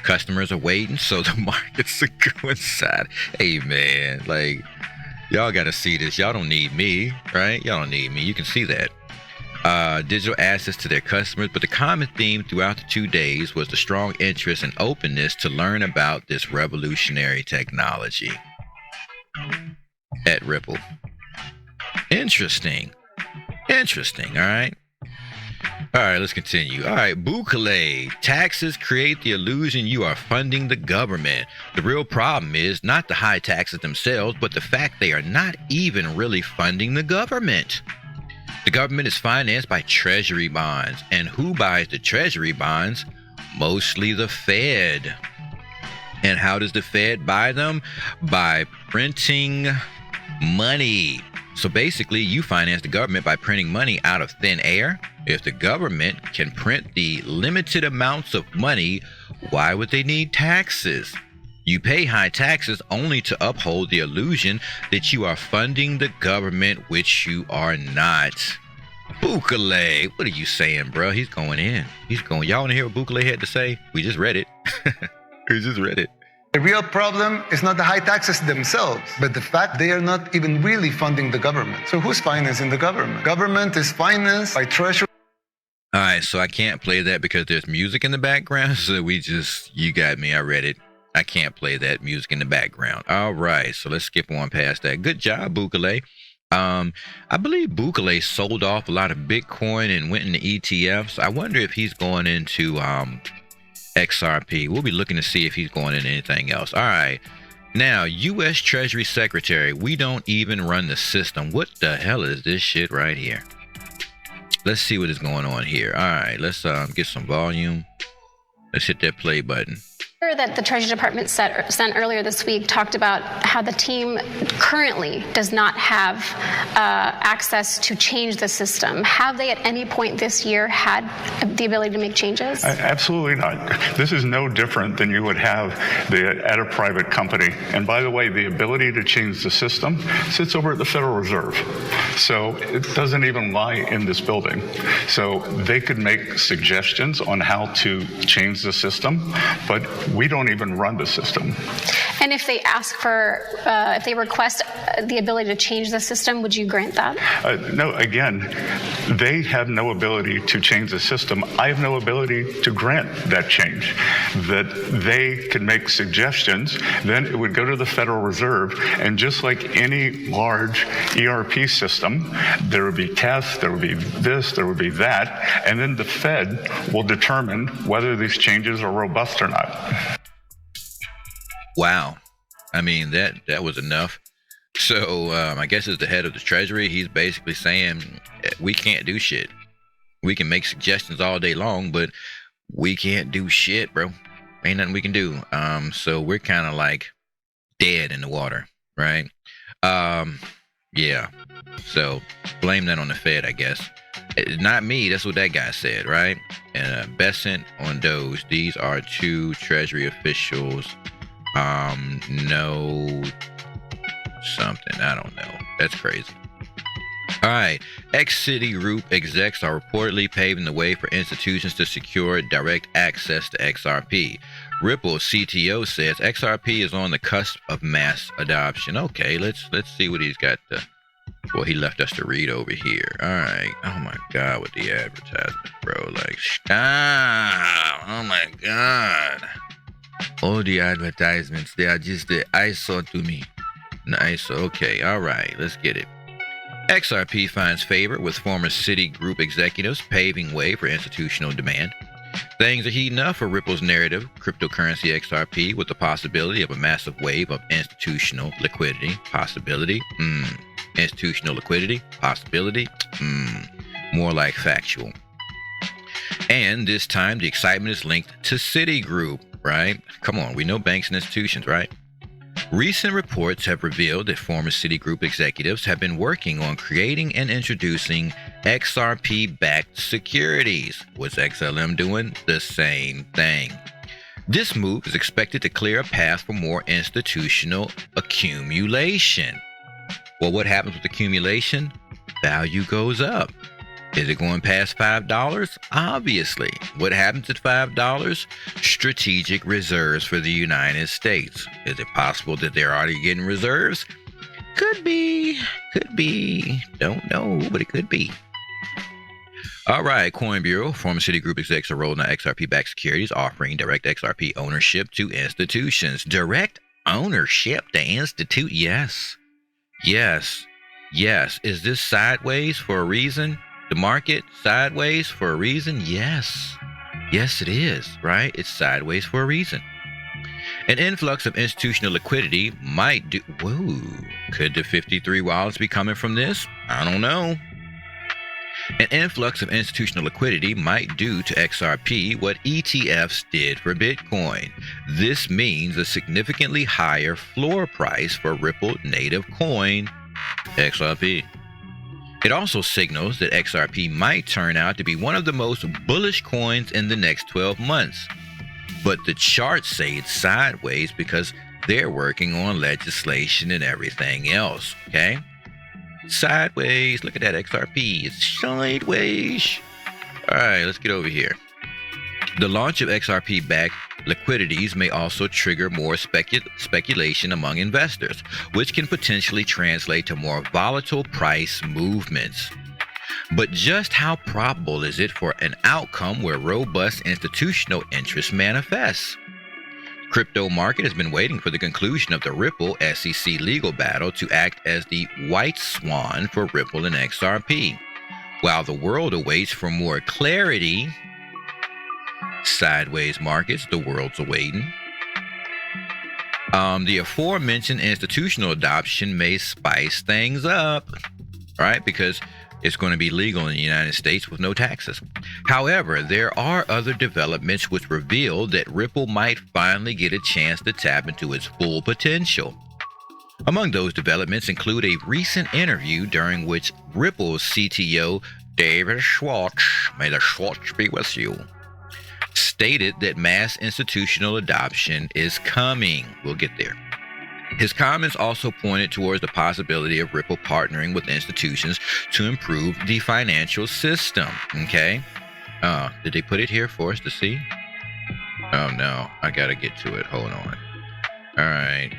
Customers are waiting, so the markets are going side. Hey man, like, y'all gotta see this. Y'all don't need me, right? Y'all don't need me. You can see that. Digital assets to their customers, but the common theme throughout the 2 days was the strong interest and openness to learn about this revolutionary technology at Ripple. Interesting. All right. All right, let's continue. All right, Bukele. Taxes create the illusion you are funding the government. The real problem is not the high taxes themselves, but the fact they are not even really funding the government. The government is financed by treasury bonds. And who buys the treasury bonds? Mostly the Fed. And how does the Fed buy them? By printing money. So basically, you finance the government by printing money out of thin air. If the government can print the limited amounts of money, why would they need taxes? You pay high taxes only to uphold the illusion that you are funding the government, which you are not. Bukele, what are you saying, bro? He's going in. Y'all want to hear what Bukele had to say? We just read it. The real problem is not the high taxes themselves, but the fact they are not even really funding the government. So who's financing the government? Government is financed by treasury. All right, so I can't play that because there's music in the background. So you got me. I read it. I can't play that music in the background. All right, so let's skip on past that. Good job, Bukele. I believe Bukele sold off a lot of Bitcoin and went into ETFs. I wonder if he's going into XRP. We'll be looking to see if he's going into anything else. All right. Now, U.S. Treasury Secretary, we don't even run the system. What the hell is this shit right here? Let's see what is going on here. All right, let's get some volume. Let's hit that play button. That the Treasury Department sent earlier this week talked about how the team currently does not have access to change the system. Have they at any point this year had the ability to make changes? Absolutely not. This is no different than you would have at a private company. And by the way, the ability to change the system sits over at the Federal Reserve. So it doesn't even lie in this building. So they could make suggestions on how to change the system, but we don't even run the system. And if they ask for, if they request the ability to change the system, would you grant that? No, again, they have no ability to change the system. I have no ability to grant that change. That they can make suggestions, then it would go to the Federal Reserve, and just like any large ERP system, there would be tests, there would be this, there would be that, and then the Fed will determine whether these changes are robust or not. Wow. I mean, that was enough. So I guess as the head of the Treasury, he's basically saying we can't do shit. We can make suggestions all day long, but we can't do shit, bro. Ain't nothing we can do. So we're kind of like dead in the water, right? Yeah. So blame that on the Fed, I guess. Not me. That's what that guy said, right? And Bessent on Doge. These are two Treasury officials. No something. I don't know. That's crazy. All right. Citigroup execs are reportedly paving the way for institutions to secure direct access to XRP. Ripple CTO says XRP is on the cusp of mass adoption. Okay, let's see what he's got to Well, he left us to read over here. All right. Oh my God, with the advertisement, bro. Like, stop. Oh my God. All the advertisements, they are just the eyesore to me. Nice. Okay. All right. Let's get it. XRP finds favor with former Citigroup executives, paving way for institutional demand. Things are heating up for Ripple's narrative, cryptocurrency XRP, with the possibility of a massive wave of institutional liquidity. Possibility? Institutional liquidity? Possibility? More like factual. And this time, the excitement is linked to Citigroup, right? Come on, we know banks and institutions, right? Recent reports have revealed that former Citigroup executives have been working on creating and introducing XRP-backed securities. What's XLM doing? The same thing. This move is expected to clear a path for more institutional accumulation. Well, what happens with accumulation? Value goes up. Is it going past $5? Obviously. What happens at $5? Strategic reserves for the United States. Is it possible that they're already getting reserves? Could be. Could be. Don't know, but it could be. All right, Coin Bureau. Former Citigroup execs are rolling out XRP-backed securities, offering direct XRP ownership to institutions. Direct ownership to institute? Yes. Yes. Yes. Is this sideways for a reason? The market sideways for a reason? Yes. Yes, it is, right? It's sideways for a reason. An influx of institutional liquidity might do... Whoa. Could the 53 wallets be coming from this? I don't know. An influx of institutional liquidity might do to XRP what ETFs did for Bitcoin. This means a significantly higher floor price for Ripple native coin, XRP. It also signals that XRP might turn out to be one of the most bullish coins in the next 12 months. But the charts say it's sideways because they're working on legislation and everything else, okay? Sideways. Look at that XRP. It's sideways. All right, let's get over here. The launch of XRP-backed liquidities may also trigger more speculation among investors, which can potentially translate to more volatile price movements. But just how probable is it for an outcome where robust institutional interest manifests? Crypto market has been waiting for the conclusion of the Ripple SEC legal battle to act as the white swan for Ripple and XRP. While the world awaits for more clarity, sideways markets, the world's awaiting. The aforementioned institutional adoption may spice things up, right? Because it's going to be legal in the United States with no taxes. However, there are other developments which reveal that Ripple might finally get a chance to tap into its full potential. Among those developments include a recent interview during which Ripple's CTO, David Schwartz, may the Schwartz be with you, stated that mass institutional adoption is coming. We'll get there. His comments also pointed towards the possibility of Ripple partnering with institutions to improve the financial system. Okay. Did they put it here for us to see? Oh no, I gotta get to it. Hold on. All right.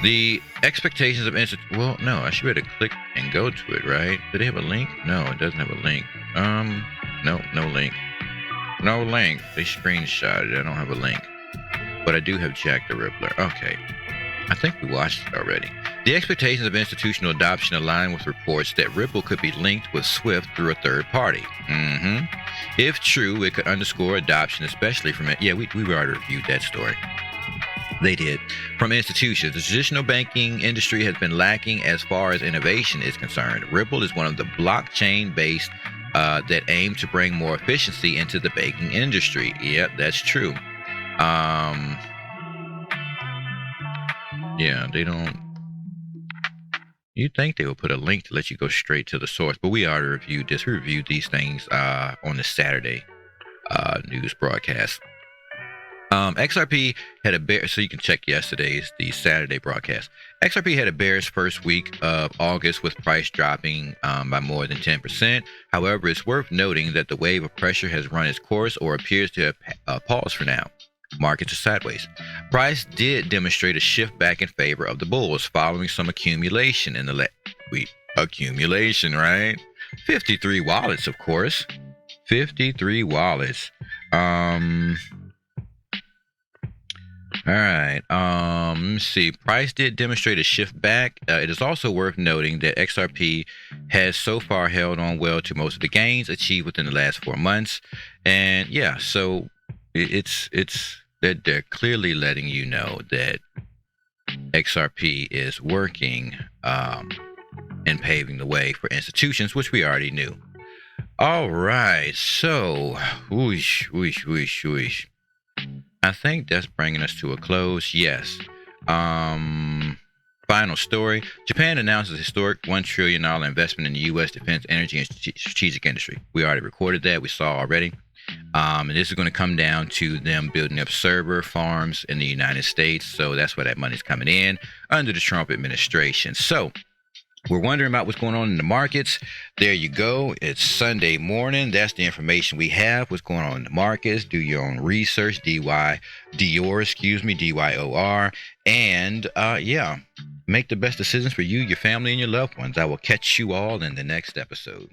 The expectations of well, no, I should be able to click and go to it, right? Do they have a link? No, it doesn't have a link. No link. No link. They screenshot it. I don't have a link. But I do have Jack the Rippler. Okay. I think we watched it already. The expectations of institutional adoption align with reports that Ripple could be linked with SWIFT through a third party. If true, it could underscore adoption, especially from it. Yeah, we already reviewed that story. They did. From institutions, the traditional banking industry has been lacking as far as innovation is concerned. Ripple is one of the blockchain-based that aim to bring more efficiency into the banking industry. Yep, that's true. Yeah, they don't. You'd think they would put a link to let you go straight to the source, but we already reviewed this. We reviewed these things on the Saturday news broadcast. XRP had a bear, so you can check the Saturday broadcast. XRP had a bearish first week of August with price dropping by more than 10%. However, it's worth noting that the wave of pressure has run its course or appears to have paused for now. markets are sideways. Price did demonstrate a shift back in favor of the bulls following some accumulation in the accumulation, right? 53 wallets, of course. 53 wallets. All right. Let's see. Price did demonstrate a shift back. It is also worth noting that XRP has so far held on well to most of the gains achieved within the last 4 months. And yeah, so they're clearly letting you know that XRP is working and paving the way for institutions, which we already knew. All right. So, whoosh. I think that's bringing us to a close. Yes. Final story. Japan announces a historic $1 trillion investment in the U.S. defense, energy, and strategic industry. We already recorded that. We saw already. And this is going to come down to them building up server farms in the United States. So that's where that money's coming in under the Trump administration. So we're wondering about what's going on in the markets. There you go. It's Sunday morning. That's the information we have. What's going on in the markets. Do your own research. Dyor. And yeah, make the best decisions for you, your family, and your loved ones. I will catch you all in the next episode.